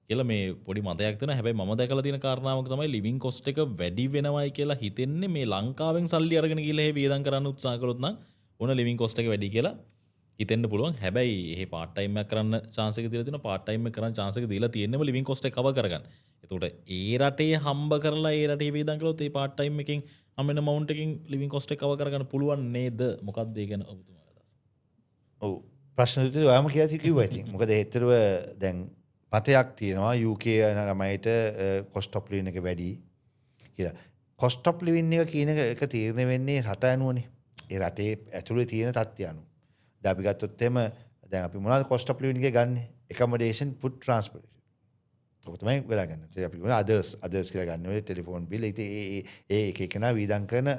[SPEAKER 2] කියලා මේ පොඩි මතයක් තියෙනවා. හැබැයි මම දැකලා තියෙන කාරණාවක් තමයි ලිවිං කොස්ට් එක වැඩි වෙනවයි කියලා හිතෙන්නේ මේ ලංකාවෙන් සල්ලි අරගෙන ගිහලා එහෙ වියදම් කරන්න උත්සාහ කළොත් නම් ඕන ලිවිං කොස්ට් එක වැඩි කියලා හිතෙන්න පුළුවන්. හැබැයි එහෙ පාර්ට් ටයිම් එකක් කරන්න chance එක දීලා තියෙනවා. පාර්ට් ටයිම් එක කරන්න chance එක දීලා තියෙන්නම ලිවිං කොස්ට් එක කවර් කරගන්න. ඒතකොට ඒ රටේ හම්බ කරලා ඒ රටේ වියදම් කළොත් ඒ පාර්ට් ටයිම් එකෙන් අමෙන මවුන්ට් එකකින් ලිවිං කොස්ට් එක කවර් කරගන්න පුළුවන් නේද? මොකක්ද ඒ ගැන ඔබතුමාගේ අදහස?
[SPEAKER 1] ඔව් ප්‍රශ්න දෙකේ ඔයාම කියලා කිව්වා ඉතින්. මොකද ඒතරව දැන් මතයක් තියෙනවා UK යන ළමයිට cost of living එක වැඩි කියලා. cost of living එක කියන එක තීරණය වෙන්නේ රට අනුවනේ. ඒ රටේ ඇතුලේ තියෙන තත්ත්වය අනුව. දැන් අපි ගත්තොත් එහෙම දැන් අපි මොනවද cost of living එක ගන්නෙ? accommodation, food, transportation. ඔක තමයි වෙලා ගන්න. ඒ අපි මොන others කියලා ගන්න ඔය ටෙලිෆෝන් බිල්. ඉතින් ඒ එක එකනා වීදම් කරන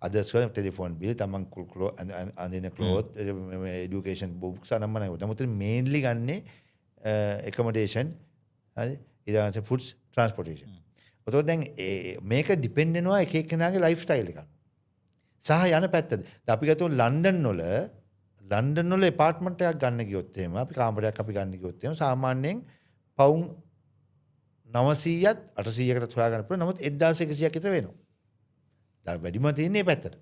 [SPEAKER 1] others වල ටෙලිෆෝන් බිල්, තමන් අඳින cloth, education books අනම්මන. නමුත් mainly ගන්නේ accommodation, හරි, ඊළඟට foods, transportation. ඔතකොට දැන් මේක depend වෙනවා එක එකනාගේ life style එක. සහ යන පැත්තද. දැන් අපි ගත්තොත් ලන්ඩන් වල apartment එකක් ගන්න ගියොත් එහෙම අපි කාමරයක් අපි ගන්න ගියොත් එහෙම සාමාන්‍යයෙන් පවුම් 900ත් 800කට හොයා ගන්න පුළුවන්. නමුත් 1100ක් විතර වෙනවා. දැන් වැඩිම තියෙන්නේ මේ පැත්තට.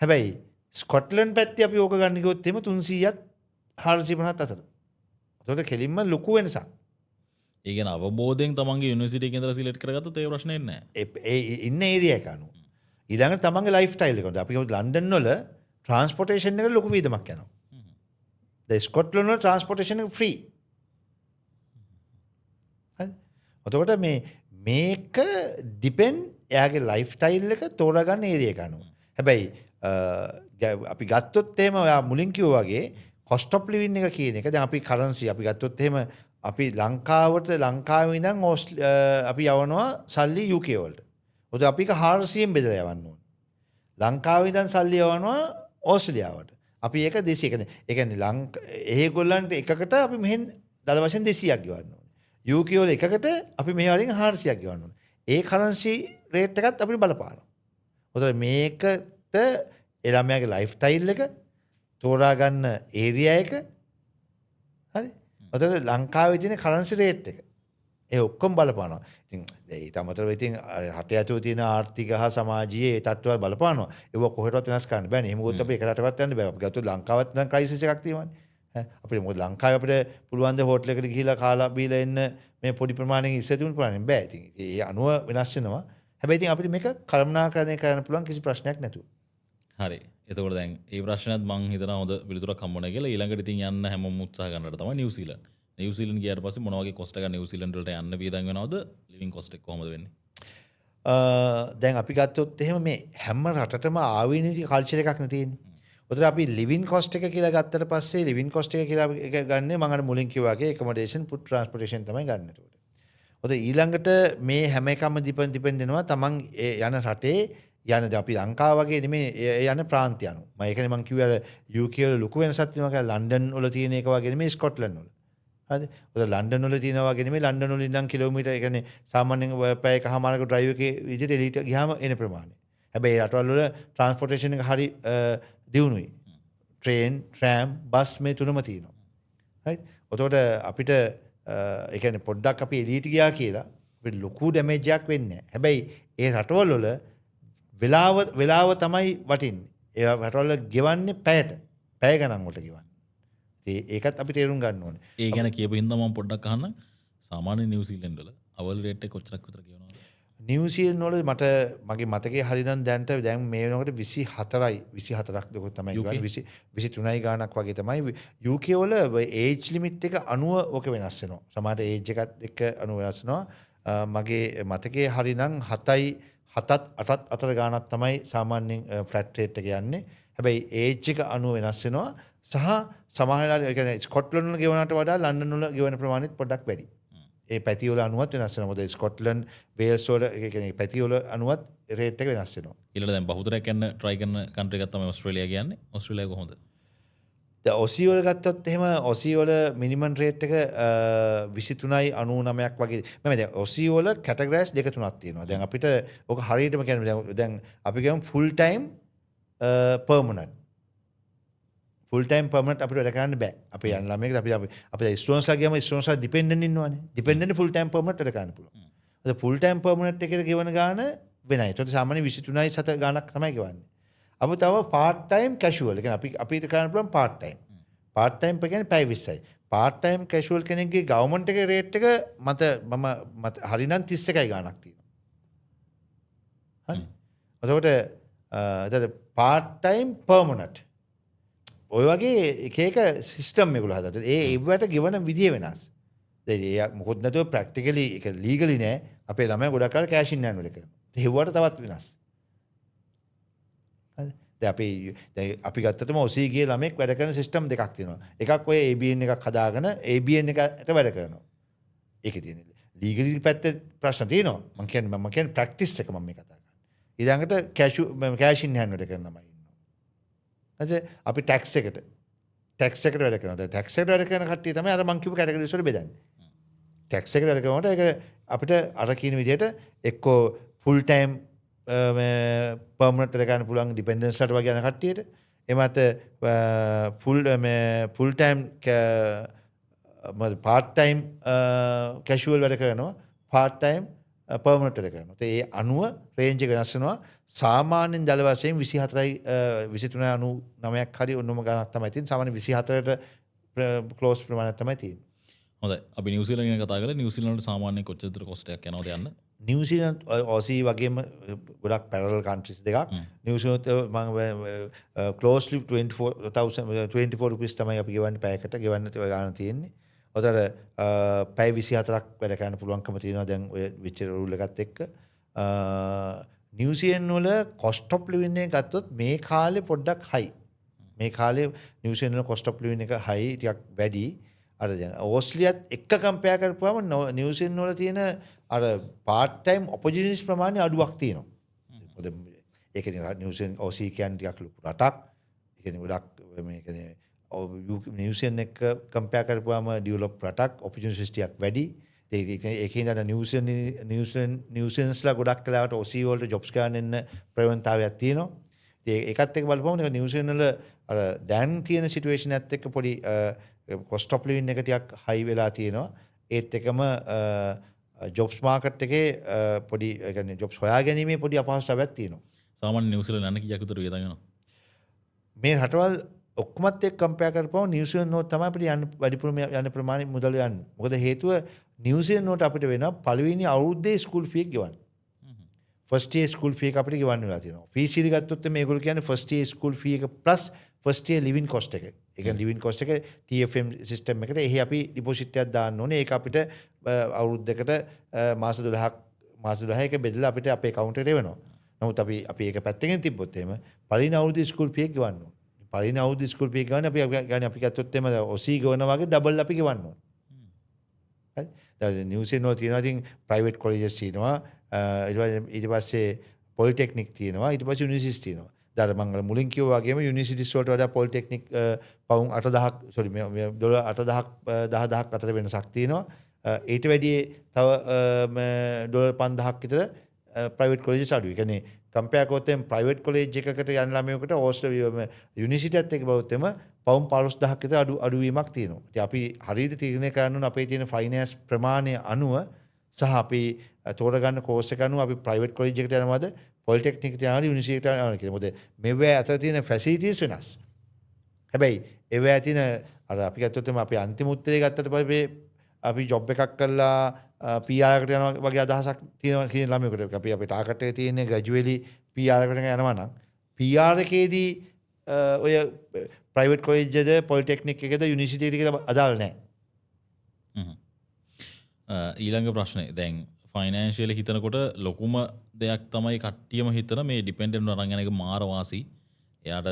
[SPEAKER 1] හැබැයි ස්කොට්ලන්ඩ් පැත්තේ අපි ඕක ගන්න ගියොත් එහෙම 300ත් 450ත් අතර. ඒකට කෙලින්ම ලොකු වෙනසක්.
[SPEAKER 2] ඒ කියන්නේ අවබෝධයෙන් තමන්ගේ යුනිවර්සිටි එකේ ඉඳලා සිලෙක්ට් කරගත්තොත් ඒ ප්‍රශ්නේ නැහැ.
[SPEAKER 1] ඒ ඉන්න ඒරියා එක අනුව. ඊළඟට තමන්ගේ ලයිෆ් ස්ටයිල් එක උඩ අපි ලන්ඩන් වල ට්‍රාන්ස්පෝර්ටේෂන් එක ලොකු වීදමක් යනවා. දැන් ස්කොට්ලන්ඩ් වල ට්‍රාන්ස්පෝර්ටේෂන් එක ෆ්‍රී. හරි. එතකොට මේක ඩිපෙන්ඩ් එයාගේ ලයිෆ් ස්ටයිල් එක තෝරාගන්න ඒරියා එක අනුව. හැබැයි අපි ගත්තොත් එහෙම ඔයා මුලින් කිව්වා වගේ cost of living එක කියන එක දැන් අපි කරන්සි අපි ගත්තොත් එහෙම අපි ලංකාවේ ඉඳන් අපි යවනවා සල්ලි UK වලට. ඔතන අපි එක 400න් බෙදලා යවන්න ඕනේ. ලංකාවේ ඉඳන් සල්ලි යවනවා ඕස්ට්‍රේලියාවට. අපි ඒක 200 ඒ කියන්නේ ඒගොල්ලන්ට එකකට අපි මෙහෙන් දල වශයෙන් 200ක් ගෙවන්න ඕනේ. UK වල එකකට අපි මෙහෙ වලින් 400ක් ගෙවන්න ඕනේ. ඒ කරන්සි රේට් එකත් අපිට බලපානවා. ඔතන මේකට ළමයාගේ ලයිෆ් ස්ටයිල් එක තෝරා ගන්න ඒරියා එක හරි. ඔතන ලංකාවේ තියෙන කරන්සි රේට් එක ඒ ඔක්කොම බලපානවා. ඉතින් ඊට අමතරව ඉතින් රට ඇතුළේ තියෙන ආර්ථික හා සමාජීය ඒ තත්ත්වවල බලපානවා. ඒව කොහෙටවත් වෙනස් කරන්න බෑනේ. එහෙම ගොත් අපි එක රටකට යන්න බෑ. අපි ගත්තොත් ලංකාවත් නම් ක්‍රයිසිස් එකක් තියෙනවානේ. අපිට මොකද ලංකාවේ අපිට පුළුවන් ද හෝටල් එකකට ගිහිලා කාලා බීලා එන්න මේ පොඩි ප්‍රමාණයකින් ඉස්සෙතුන් ප්‍රමාණයෙන් බෑ. ඉතින් ඒ අනුව වෙනස් වෙනවා. හැබැයි ඉතින් අපිට මේක කළමනාකරණය කරන්න පුළුවන් කිසි ප්‍රශ්නයක් නැතුව.
[SPEAKER 2] හරි. එතකොට දැන් ඒ ප්‍රශ්නයත් මං හිතනවා හොඳ පිළිතුරක් හම්බුණා කියලා. ඊළඟට ඉතින් යන්න හැමෝම උත්සාහ කරනට තමයි නිව්සීලන්ත. නිව්සීලන්ත ගියාට පස්සේ මොන වගේ කොස්ට් එකක් නිව්සීලන්ත වලට යන්න වියදම් වෙනවද? ලිවිං කොස්ට් එක කොහොමද වෙන්නේ?
[SPEAKER 1] දැන් අපි ගත්තොත් එහෙම මේ හැම රටටම ආවිනිටි කල්චර් එකක් නේ තියෙන්නේ. උතර අපි ලිවිං කොස්ට් එක කියලා ගත්තට පස්සේ ලිවිං කොස්ට් එක කියලා එක ගන්නේ මම අර මුලින් කිව්වා වගේ accommodation, food, transportation තමයි ගන්න ඒකට. උතර ඊළඟට මේ හැම එකම ඩිපෙන්ඩ් වෙනවා තමන් යන රටේ යන අපි ලංකාව වගේ නෙමෙයි යන ප්‍රාන්තය අනුව. මම ඒකනේ මම කිව්වේ අර UK වල ලොකු වෙනසක් තියෙනවා කියලා ලන්ඩන් වල තියෙන එක වගේ නෙමෙයි ස්කොට්ලන්ඩ් වල. හරිද? උතර ලන්ඩන් වල තියෙනවා වගේ නෙමෙයි ලන්ඩන් වල ඉඳන් කිලෝමීටර් ඒ කියන්නේ සාමාන්‍යයෙන් පැය එකමාරක ඩ්‍රයිව් එකේ විදිහට එළියට ගියාම එන ප්‍රමාණය. හැබැයි ඒ රටවල් වල ට්‍රාන්ස්පෝර්ටේෂන් එක හරි දියුණුයි. ට්‍රේන්, ට්‍රෑම්, බස් මේ තුනම තියෙනවා. හරිද? එතකොට අපිට ඒ කියන්නේ පොඩ්ඩක් අපි එළියට ගියා කියලා අපිට ලොකු ඩැමේජ් එකක් වෙන්නේ නැහැ. හැබැයි ඒ රටවල් වල වෙලාව තමයි වටින්නේ. ඒ රටවල ගෙවන්නේ පැයට. පැය ගණන් වලට ගෙවන්නේ. ඒකත් අපි තේරුම් ගන්න ඕනේ.
[SPEAKER 2] ඒ ගැන කියපු හින්දා මම පොඩ්ඩක් අහන්න. සාමාන්‍ය නිව්සීලන්ත වල අවල් රේට් එක කොච්චරක් විතර කියනවද?
[SPEAKER 1] නිව්සීලන්ත වල මගේ මතකයේ හරිනම් දැන් මේ වෙනකොට 24ක් දොක තමයි ගන්නේ. 23යි ගාණක් වගේ තමයි. UK වල ඒජ් ලිමිට් එක 90 ඕක වෙනස් වෙනවා. සමහරට ඒජ් එකත් එක්ක 90 වෙනස් වෙනවා. මගේ මතකයේ හරිනම් 7යි 7ත් 8ත් අතර ගාණක් තමයි සාමාන්‍යයෙන් ෆ්ලැට් රේට් එක යන්නේ. හැබැයි ඒජ් එක 90 වෙනස් වෙනවා. සහ සමහර වෙලාවට ඒ කියන්නේ ස්කොට්ලන්ඩ් වල ගෙවනට වඩා ලන්ඩන් වල ගෙවන ප්‍රමාණයත් පොඩ්ඩක් වැඩි. ඒ පැති වල අනුවත් වෙනස් වෙනවා. මොකද ස්කොට්ලන්ඩ්, වේල්ස් වල ඒ කියන්නේ පැති වල අනුවත් රේට් එක වෙනස් වෙනවා.
[SPEAKER 2] ඊළඟ දැන් බහුතරයක් යන try කරන country එකක් තමයි ඕස්ට්‍රේලියා කියන්නේ. ඕස්ට්‍රේලියාව කොහොමද?
[SPEAKER 1] දැන් ඔසි වල ගත්තොත් එහෙම ඔසි වල මිනිමම් රේට් එක 23යි 99ක් වගේ. මම දැන් ඔසි වල කැටගරයිස් දෙක තුනක් තියෙනවා. දැන් අපිට ඔක හරියටම කියන්නේ දැන් අපි කියමු full time permanent. Full time permanent අපිට වැඩ කරන්න බෑ. අපි යන ළමයෙක් අපි ස්ටුඩන්ට්ස්ලා ගියම ස්ටුඩන්ට්ස්ලා ඩිපෙන්ඩන්ට් ඉන්නවනේ. ඩිපෙන්ඩන්ට් ෆුල් ටයිම් පර්මනන්ට් වැඩ කරන්න පුළුවන්. අද ෆුල් ටයිම් පර්මනන්ට් එකේ ගෙවන ගාන වෙනයි. ඒකට සාමාන්‍ය 23යි 7 ගානක් තමයි ගෙවන්නේ. අපි තව පාර්ට් ටයිම් කැෂුවල්. ඒ කියන්නේ අපිට කරන්න පුළුවන් පාර්ට් ටයිම්. පාර්ට් ටයිම් කියන්නේ පැය 20යි. පාර්ට් ටයිම් කැෂුවල් කෙනෙක්ගේ ගවර්න්මන්ට් එකේ රේට් එක මත හරිනම් 31යි ගානක් තියෙනවා. හරි. එතකොට පාර්ට් ටයිම් පර්මනන්ට් ඔය වගේ එක එක සිස්ටම් එකවල හදලා ඒ ඉවට ගෙවන විදිය වෙනස්. මොකොත් නැතුව ප්‍රැක්ටිකලි එක ලීගලි නෑ අපේ ළමයි ගොඩක් කාල කෑෂ් ඉන් හෑන්ඩ් වල කරනවා. ඒවට තවත් වෙනස්. අපි ගත්තටම ඔසීගේ ළමෙක් වැඩ කරන සිස්ටම් දෙකක් තියෙනවා. එකක් ඔය ABN එකක් හදාගෙන ABN එකට වැඩ කරනවා. ඒකේ තියෙන ලීගලි පැත්තේ ප්‍රශ්න තියෙනවා. මම කියන්නේ ප්‍රැක්ටිස් එක මම මේ කතා කරන්නේ. ඊළඟට කෑෂ් ඉන් හෑන්ඩ් වැඩ කරන ළමයි ඉන්නවා. අපි ටැක්ස් එකට වැඩ කරනවා. ටැක්ස් එකට වැඩ කරන කට්ටිය තමයි අර මං කිව්ව කැටගරිස් වල බෙදන්නේ. ටැක්ස් එකට වැඩ කරනකොට ඒක අපිට අර කියන විදිහට එක්කෝ ෆුල් ටයිම් පර්මනන්ට් වැඩ ගන්න පුළුවන් ඩිපෙන්ඩන්ස්ලාට වගේ යන කට්ටියට. එමත් full time part time casual වැඩ කරනවා. පාර්ට් ටයිම් පර්මනන්ට් වැඩ කරනවා. ඒ අනුව රේන්ජ් එක වෙනස් වෙනවා. සාමාන්‍යයෙන් දල වශයෙන් 24යි 23.99ක් හරි ඔන්නම ගණක් තමයි තියෙන්නේ. සාමාන්‍ය 24ට ක්ලෝස් ප්‍රමාණයක් තමයි තියෙන්නේ.
[SPEAKER 2] හොඳයි. අපි නිව්සීලන්ත ගැන කතා කරලා නිව්සීලන්තට සාමාන්‍යයෙන් කොච්චර විතර කොස්ට් එකක් යනවද යන්න?
[SPEAKER 1] නිව්සීලන්ත ඔසී වගේම ගොඩක් පැරලල් කන්ට්‍රීස් දෙකක්. නිව්සීලන්ත මම ක්ලෝස්ලි 24 රුපීස් තමයි අපි ගෙවන්නේ පැයකට ගෙවන්න ගන්න තියෙන්නේ. ඔතන පැය 24ක් වැඩ කරන්න පුළුවන්කම තියෙනවා දැන් ඔය විච් රූල් එකත් එක්ක. නිව්සීලන්ත වල කොස්ට් ඔෆ් ලිවින් එක ගත්තොත් මේ කාලේ පොඩ්ඩක් හයි. මේ කාලේ නිව්සීලන්ත වල කොස්ට් ඔෆ් ලිවින් එක හයි ටිකක් වැඩි. අර දැන් ඕස්ට්‍රේලියාත් එක්ක කම්පෙයාර් කරපුවම නිව්සීලන්ත වල තියෙන අර පාර්ට් ටයිම් ඔපොර්චුනිටිස් ප්‍රමාණය අඩුවක් තියෙනවා. මොකද ඒක නිව්සීලන්ත ඕසී කියන්නේ ටිකක් ලොකු රටක්. ඒ කියන්නේ ගොඩක් මේ කියන්නේ නිව්සීලන්ත එක්ක කම්පෙයාර් කරපුවම ඩෙවලොප් රටක් ඔපොර්චුනිටිස් ටිකක් වැඩි. ඒකේ ඉඳන් නිව්සීලන්ත්ස්ලා ගොඩක් කාලවට ඕසී වලට ජොබ්ස් ගන්න එන්න ප්‍රවණතාවයක් තියෙනවා. ඒකත් එක්ක බලපුවම නිව්සීලන්ත වල අර දැන් තියෙන සිටුේෂන් එකත් එක්ක පොඩි කොස්ට් ඔෆ් ලිවින් එක ටිකක් හයි වෙලා තියෙනවා. ඒත් එකම ජොබ්ස් මාකට් එකේ පොඩි ඒ කියන්නේ ජොබ්ස් හොයාගැනීමේ පොඩි අපහසුතාවයක් තියෙනවා.
[SPEAKER 2] සාමාන්‍ය නිව්සීලන්ත යන්න කීයක් විතර වියදම් වෙනවද?
[SPEAKER 1] මේ රටවල් ඔක්කොමත් එක්ක කම්පෙයාර් කරපුවම නිව්සීලන්ත නෝට් තමයි අපිට යන්න වැඩිපුරම යන ප්‍රමාණය මුදල් යන්නේ. මොකද හේතුව නිව්සීලන්ත නෝට් අපිට වෙනවා පළවෙනි අවුරුද්දේ ස්කූල් ෆී එක ගෙවන්න. ෆස්ට් ඉයර් ස්කූල් ෆී එක අපිට ගෙවන්න වෙලා තියෙනවා. ෆී සීරි ගත්තොත් මේගොල්ලෝ කියන්නේ ෆස්ට් ඉයර් ස්කූල් ෆී එක plus first year living cost එක. ඒ කියන්නේ ලිවින් කොස්ට් එක TFM සිස්ටම් එකට එහි අපි ඩිපොසිට් එකක් දාන්න ඕනේ. ඒක අපිට අවුරුද්දකට මාස 12ක බෙදලා අපිට අපේ account එකට එවනවා. නමුත් අපි ඒක පැත්තකින් තිබ්බොත් එහෙම පළවෙනි අවුරුද්දේ ස්කූල් ෆී එක ගෙවන්න ඕනේ. පළවෙනි අවුරුද්දේ ස්කූල් ෆී එක ගන්න අපි ගත්තොත් එහෙම ඔසී ගෙවන වගේ ඩබල් අපි ගෙවන්න ඕනේ. හරි. දැන් නිව්සීලන්ත වල තියෙනවා ඉතින් ප්‍රයිවට් කොලෙජස් තියෙනවා. ඊට පස්සේ පොලිටෙක්නික් තියෙනවා. ඊට පස්සේ යුනිවර්සිටිස් තියෙනවා. දැන් මම මුලින් කිව්වා වගේම යුනිවර්සිටිස් වලට වඩා පොලිටෙක්නික් පවුම් 8000ක් සෝරි මේ ඩොලර් 8000ක් 10000ක් අතර වෙනසක් තියෙනවා. ඊට වැඩි තව ඩොලර් 5000ක් විතර ප්‍රයිවට් කොලෙජස් අඩුයි. ඒ කියන්නේ කම්පෙයාර් කරොත් එම් ප්‍රයිවට් කොලෙජ් එකකට යන ළමයෙකුට යුනිවර්සිටියත් එක්ක බලුවොත් එම පවුම් 15000ක් විතර අඩුවීමක් තියෙනවා. ඉතින් අපි හරියට තීරණය කරන්න ඕන අපේ තියෙන ෆයිනෑන්ස් ප්‍රමාණය අනුව සහ අපි තෝරගන්න කෝස් එක අනුව අපි ප්‍රයිවට් කොලෙජ් එකට යනවද පොලිටෙක්නික් එකට යනවද යුනිවර්සිටි එකට යනවද කියලා. මොකද මෙවැ අතර තියෙන ෆැසිලිටිස් වෙනස්. හැබැයි ඒවැ තියෙන අර අපි ගත්තොත් එම අපි අන්තිම උත්තරේ ගත්තට පස්සේ අපි ජොබ් එකක් කරලා PR එකට යනවා වගේ අදහසක් තියෙනවා කියන ළමයෙකුට අපි අපේ ටාගට් එකේ තියෙන ග්‍රැජුවලි PR එකට යනවා නම් PR එකේදී ඔය ප්‍රයිවට් කොලෙජ් එකද පොලිටෙක්නික් එකද යුනිවර්සිටි එකද අදාළ නැහැ.
[SPEAKER 2] ඊළඟ ප්‍රශ්නේ දැන් ෆයිනෑන්ෂියලි හිතනකොට ලොකුම දෙයක් තමයි කට්ටියම හිතන මේ ඩිපෙන්ඩන්ට් අරන් යන එක මාර වාසි. එයාට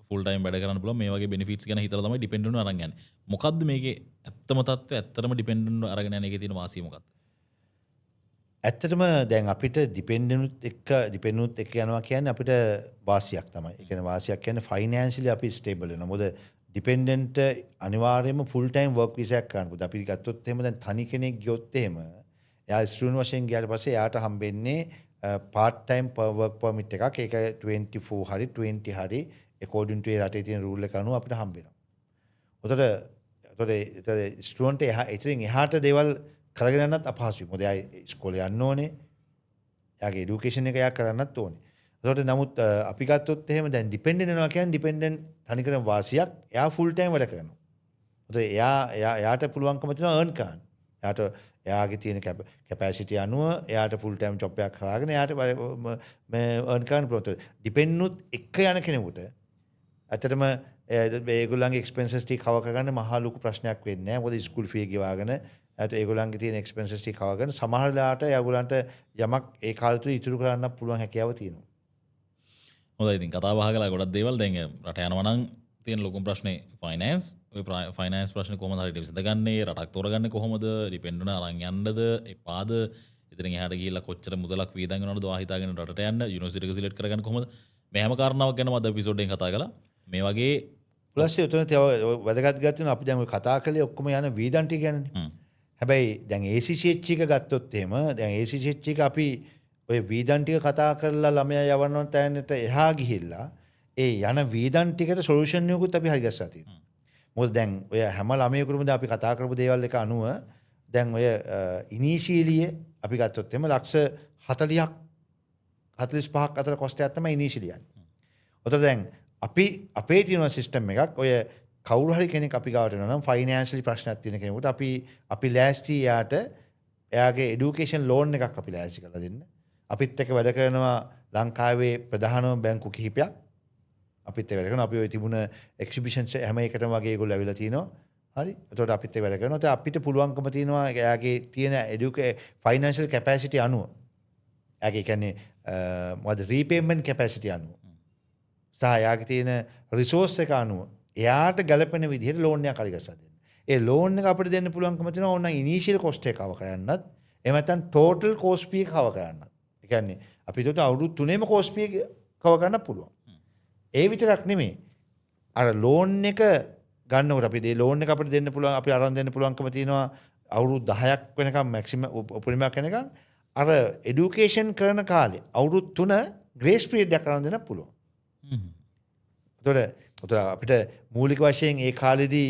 [SPEAKER 2] ෆුල් ටයිම් වැඩ කරන්න පුළුවන් මේ වගේ බෙනිෆිට්ස් ගැන හිතලා තමයි ඩිපෙන්ඩන්ට් අරන් යන්නේ. මොකද්ද මේකේ ඇත්තම තත්ත්වය? ඇත්තටම ඩිපෙන්ඩන්ට් අරගෙන යන එකේ තියෙන වාසිය මොකක්ද?
[SPEAKER 1] ඇත්තටම දැන් අපිට ඩිපෙන්ඩන්ට් එක්ක යනවා කියන්නේ අපිට වාසියක් තමයි. ඒ කියන්නේ වාසියක් කියන්නේ ෆයිනෑන්ෂියලි අපි ස්ටේබල් වෙනවා. මොකද ඩිපෙන්ඩන්ට් අනිවාර්යයෙන්ම ෆුල් ටයිම් වර්ක් විසා එකක් ගන්න. මොකද අපි ගත්තොත් එහෙම දැන් තනි කෙනෙක් ගියොත් එහෙම එයා ස්ටුඩන්ට් වශයෙන් ගියාට පස්සේ එයාට හම්බෙන්නේ පාර්ට් ටයිම් වර්ක් පර්මිට් එකක්. ඒක 24 හරි 20 හරි according to රටේ තියෙන රූල් එක අනුව අපිට හම්බ වෙනවා. උතට ස්ටුඩන්ට් එහාට දේවල් කරගෙන යන්නත් අපහසුයි. මොකද එයා ඉස්කෝලේ යන්න ඕනේ. එයාගේ এডুকেෂන් එක එයා කරන්නත් ඕනේ. ඒකට නමුත් අපි ගත්තොත් එහෙම දැන් ඩිපෙන්ඩන්ට් වෙනවා කියන්නේ ඩිපෙන්ඩන්ට් තනිකරම වාසියක්. එයා ෆුල් ටයිම් වැඩ කරනවා. එයාට පුළුවන්කම තියෙනවා earn කරන්න. එයාගේ තියෙන කැපැසිටි අනුව එයාට ෆුල් ටයිම් ජොබ් එකක් හොයාගෙන එයාට මේ earn කරන්න පුළුවන්. ඩිපෙන්ඩන්ට් එක්ක යන කෙනෙකුට ඇත්තටම ඒගොල්ලන්ගේ එක්ස්පෙන්සස් ටික කවර් කරගන්න මහා ලොකු ප්‍රශ්නයක් වෙන්නේ නැහැ. මොකද ස්කූල් ෆී ගෙවාගෙන ඇත ඒගොල්ලන්ගේ තියෙන එක්ස්පෙන්සස් ටික කවර් කරන සමහර වෙලාවට ඒගොල්ලන්ට යමක් ඒ කාලය තුල ඉතුරු කරන්න පුළුවන් හැකියාව තියෙනවා.
[SPEAKER 2] හොඳයි ඉතින් කතා බහ කළා ගොඩක් දේවල් දැන් රට යනවා නම් තියෙන ලොකුම ප්‍රශ්නේ ෆයිනෑන්ස්. ඔය ෆයිනෑන්ස් ප්‍රශ්නේ කොහොමද හරියට විසඳගන්නේ? රටක් තෝරගන්නේ කොහොමද? ඩිපෙන්ඩ් වෙන අරන් යන්නද? එපාද? ඉතින් එහාට ගිහිල්ලා කොච්චර මුදලක් වියදම් කරනවද ඔයා හිතාගෙන රටට යන්න? යුනිවර්සිටි එක සිලෙක්ට් කරගන්න කොහොමද? මේ හැම කාරණාවක් ගැනම අද එපිසෝඩ් එකෙන් කතා කළා. මේ වගේ
[SPEAKER 1] ප්ලස් උතන වැදගත් ගත්තොත් අපි දැන් ඔය කතා කළේ ඔක්කොම යන වීදන් ටික ගැනනේ. හැබැයි දැන් ACCH එක ගත්තොත් එහෙම දැන් ACCH එක අපි ඔය වීදන් ටික කතා කරලා ළමයා යවන්න තැනට එහා ගිහිල්ලා ඒ යන වීදන් ටිකට සොලියුෂන් එකකුත් අපි හරි ගස්සා තියෙනවා. මොකද දැන් ඔය හැම ළමයෙකුටම අපි කතා කරපු දේවල් එක අනුව දැන් ඔය ඉනිෂියලිය අපි ගත්තොත් එහෙම ලක්ෂ 40ක් 45ක් අතර කොස්ට් එකක් තමයි ඉනිෂියලි යන්නේ. ඔතන දැන් අපි අපේ තියෙන සිස්ටම් එකක් ඔය කවුරු හරි කෙනෙක් අපි ගාවට එනවා නම් ෆයිනෑන්ෂලි ප්‍රශ්නයක් තියෙන කෙනෙකුට අපි ලෑස්ති යාට එයාගේ এডুকেෂන් ලෝන් එකක් අපි ලෑස්ති කරලා දෙන්න. අපිත් එක්ක වැඩ කරනවා ලංකාවේ ප්‍රධානම බැංකු කිහිපයක්. අපිත් එක්ක වැඩ කරනවා. අපි ওই තිබුණ එක්සිබිෂන්ස් හැම එකටම වගේ ඒගොල්ලෝ ඇවිල්ලා තිනවා. හරි. එතකොට අපිත් එක්ක වැඩ කරනවා. ඒත් අපිට පුළුවන්කම තියෙනවා එයාගේ තියෙන ෆයිනෑන්ෂල් කැපැසිටි අනුව. එයාගේ කියන්නේ මොකද රීපේමන්ට් කැපැසිටි අනුව. සහ එයාගේ තියෙන රිසෝස් එක අනුව එයාට ගැලපෙන විදිහට ලෝන් එකක් හරි ගස්සා දෙන්න. ඒ ලෝන් එක අපිට දෙන්න පුළුවන්කම තියෙනවා ඕනනම් ඉනිෂියල් කොස්ට් එක කවර් කරන්නත් එහෙම නැත්නම් ටෝටල් කෝස්ට් පී එක කවර් කරන්නත්. ඒ කියන්නේ අපි හිතුවට අවුරුදු 3ෙම කෝස්ට් පී එක කවර් කරන්න පුළුවන්. ඒ විතරක් නෙමෙයි. අර ලෝන් එක ගන්නකොට අපි මේ ලෝන් එක අපිට දෙන්න පුළුවන් අපි අරන් දෙන්න පුළුවන්කම තියෙනවා අවුරුදු 10ක් වෙනකම් මැක්සිමම් උපරිමයක් වෙනකම් අර এডুকেෂන් කරන කාලේ අවුරුදු 3 ග්‍රේස් පීරියඩ් එකක් අරන් දෙන්න පුළුවන්. එතකොට අපිට මූලික වශයෙන් ඒ කාලෙදී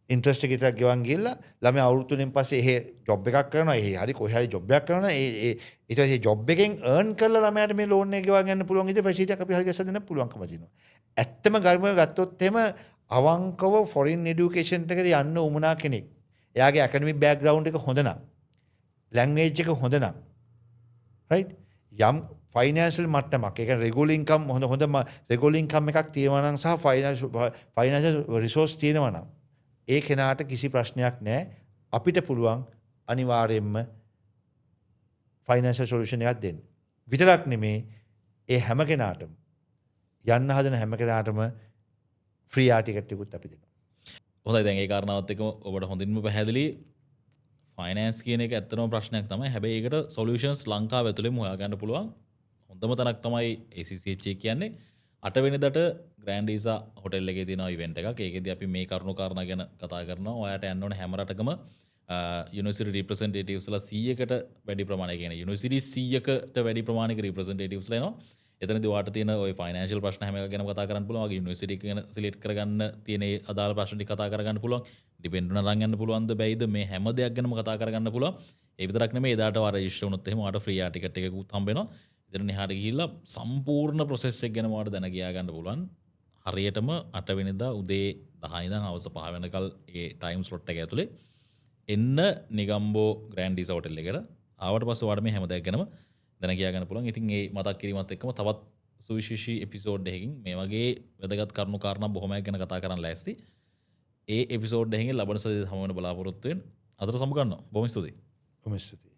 [SPEAKER 1] ඉන්ට්‍රස්ට් එක විතරක් ගෙවන් ගිහලා ළමයා අවුරුදු 3න් පස්සේ එහෙ ජොබ් එකක් කරනවා එහෙ හරි කොහේ හරි ජොබ් එකක් කරනවා ඊට පස්සේ ජොබ් එකෙන් earn කරලා ළමයාට මේ ලෝන් එක ගෙවන් ගන්න පුළුවන් ඉතින් ෆැසිලිටි එක අපි හරි ගැසලා දෙන්න පුළුවන්කම තියෙනවා. ඇත්තම ගර්ම ගත්තොත් එහෙම අවංකව ෆොරින් এডুকেෂන් එකට යන්න උමනා කෙනෙක්. එයාගේ ඇකඩමික් බෑග්ග්‍රවුන්ඩ් එක හොඳ නම් ලැන්ග්වේජ් එක හොඳ නම් රයිට් යම් ෆයිනෑන්ෂල් මට්ටමක් ඒක රෙගුලර් ඉන්කම් හොඳ රෙගුලර් ඉන්කම් එකක් තියෙනවා නම් සහ ෆයිනෑන්ෂල් රිසෝස් තියෙනවා නම් ඒ කෙනාට කිසි ප්‍රශ්නයක් නැහැ අපිට පුළුවන් අනිවාර්යයෙන්ම ෆයිනෑන්ෂල් සොලියුෂන් එකක් දෙන්න. විතරක් නෙමේ ඒ හැම කෙනාටම යන්න හදන හැම කෙනාටම ෆ්‍රී ආර් ටිකට් එකකුත් අපි දෙනවා.
[SPEAKER 2] හොඳයි දැන් ඒ කාරණාවත් එක්කම ඔබට හොඳින්ම පැහැදිලි ෆයිනෑන්ස් කියන එක ඇත්තටම ප්‍රශ්නයක් තමයි. හැබැයි ඒකට සොලියුෂන්ස් ලංකාව ඇතුළේම හොයාගන්න පුළුවන්. හොඳම තැනක් තමයි ACCH කියන්නේ. 8 වෙනිදාට ග්‍රෑන්ඩ් ඊසා හොටෙල් එකේ තියෙන ඉවෙන්ට් එකක්. ඒකෙදි අපි මේ කරුණු කාරණා ගැන කතා කරනවා. ඔයාට යන්න ඕනේ හැම රටකම යුනිවර්සිටි රිප්‍රසන්ටේටිව්ස්ලා 100කට වැඩි ප්‍රමාණයක් කියන යුනිවර්සිටි 100කට වැඩි ප්‍රමාණයක රිප්‍රසන්ටේටිව්ස්ලා එනවා. එතනදී ඔයාට තියෙන ওই ෆයිනෑන්ෂල් ප්‍රශ්න හැම එකක් ගැනම කතා කරන්න පුළුවන්. වගේ යුනිවර්සිටි එක ගැන සිලෙක්ට් කරගන්න තියෙන ඒ අදාළ ප්‍රශ්න ටික කතා කරගන්න පුළුවන්. ඩිපෙන්ඩ් වෙන අරන් යන්න පුළුවන්ද බැයිද මේ හැම දෙයක් ගැනම කතා කරගන්න පුළුවන්. ඒ විතරක් නෙමෙයි එදාට ඔයා රෙජිස්ටර් වුණොත් එහෙම ඔයාට ෆ්‍රී ආර් ටිකට් එකකුත් හම්බ වෙනවා. ඉතින් එහාට ගිහිල්ලා සම්පූර්ණ ප්‍රොසෙස් එක ගැන ඔයාට දැන ගියා ගන්න පුළුවන්. හරියටම 8 වෙනිදා උදේ 10 ඉඳන් හවස 5 වෙනකල් ඒ ටයිම් ස්ලොට් එක ඇතුලේ එන්න නිගම්බෝ ග්‍රෑන්ඩ් ඊසා හොටෙල් එකට. ආවට පස්සේ ඔයාට මේ හැම දෙයක් ගැනම දැන ගියා ගන්න පුළුවන්. ඉතින් මේ මතක් කිරීමත් එක්කම තවත් සුවිශේෂී එපිසෝඩ් එකකින් මේ වගේ වැදගත් කරුණු කාරණා බොහොමයක් ගැන කතා කරන්න ලෑස්ති. ඒ එපිසෝඩ් එකකින් ලබන සතියේ හමු වෙන බලාපොරොත්තු වෙන අදට සමු ගන්නවා. බොහොම ස්තුතියි.
[SPEAKER 1] බොහොම ස්තුතියි.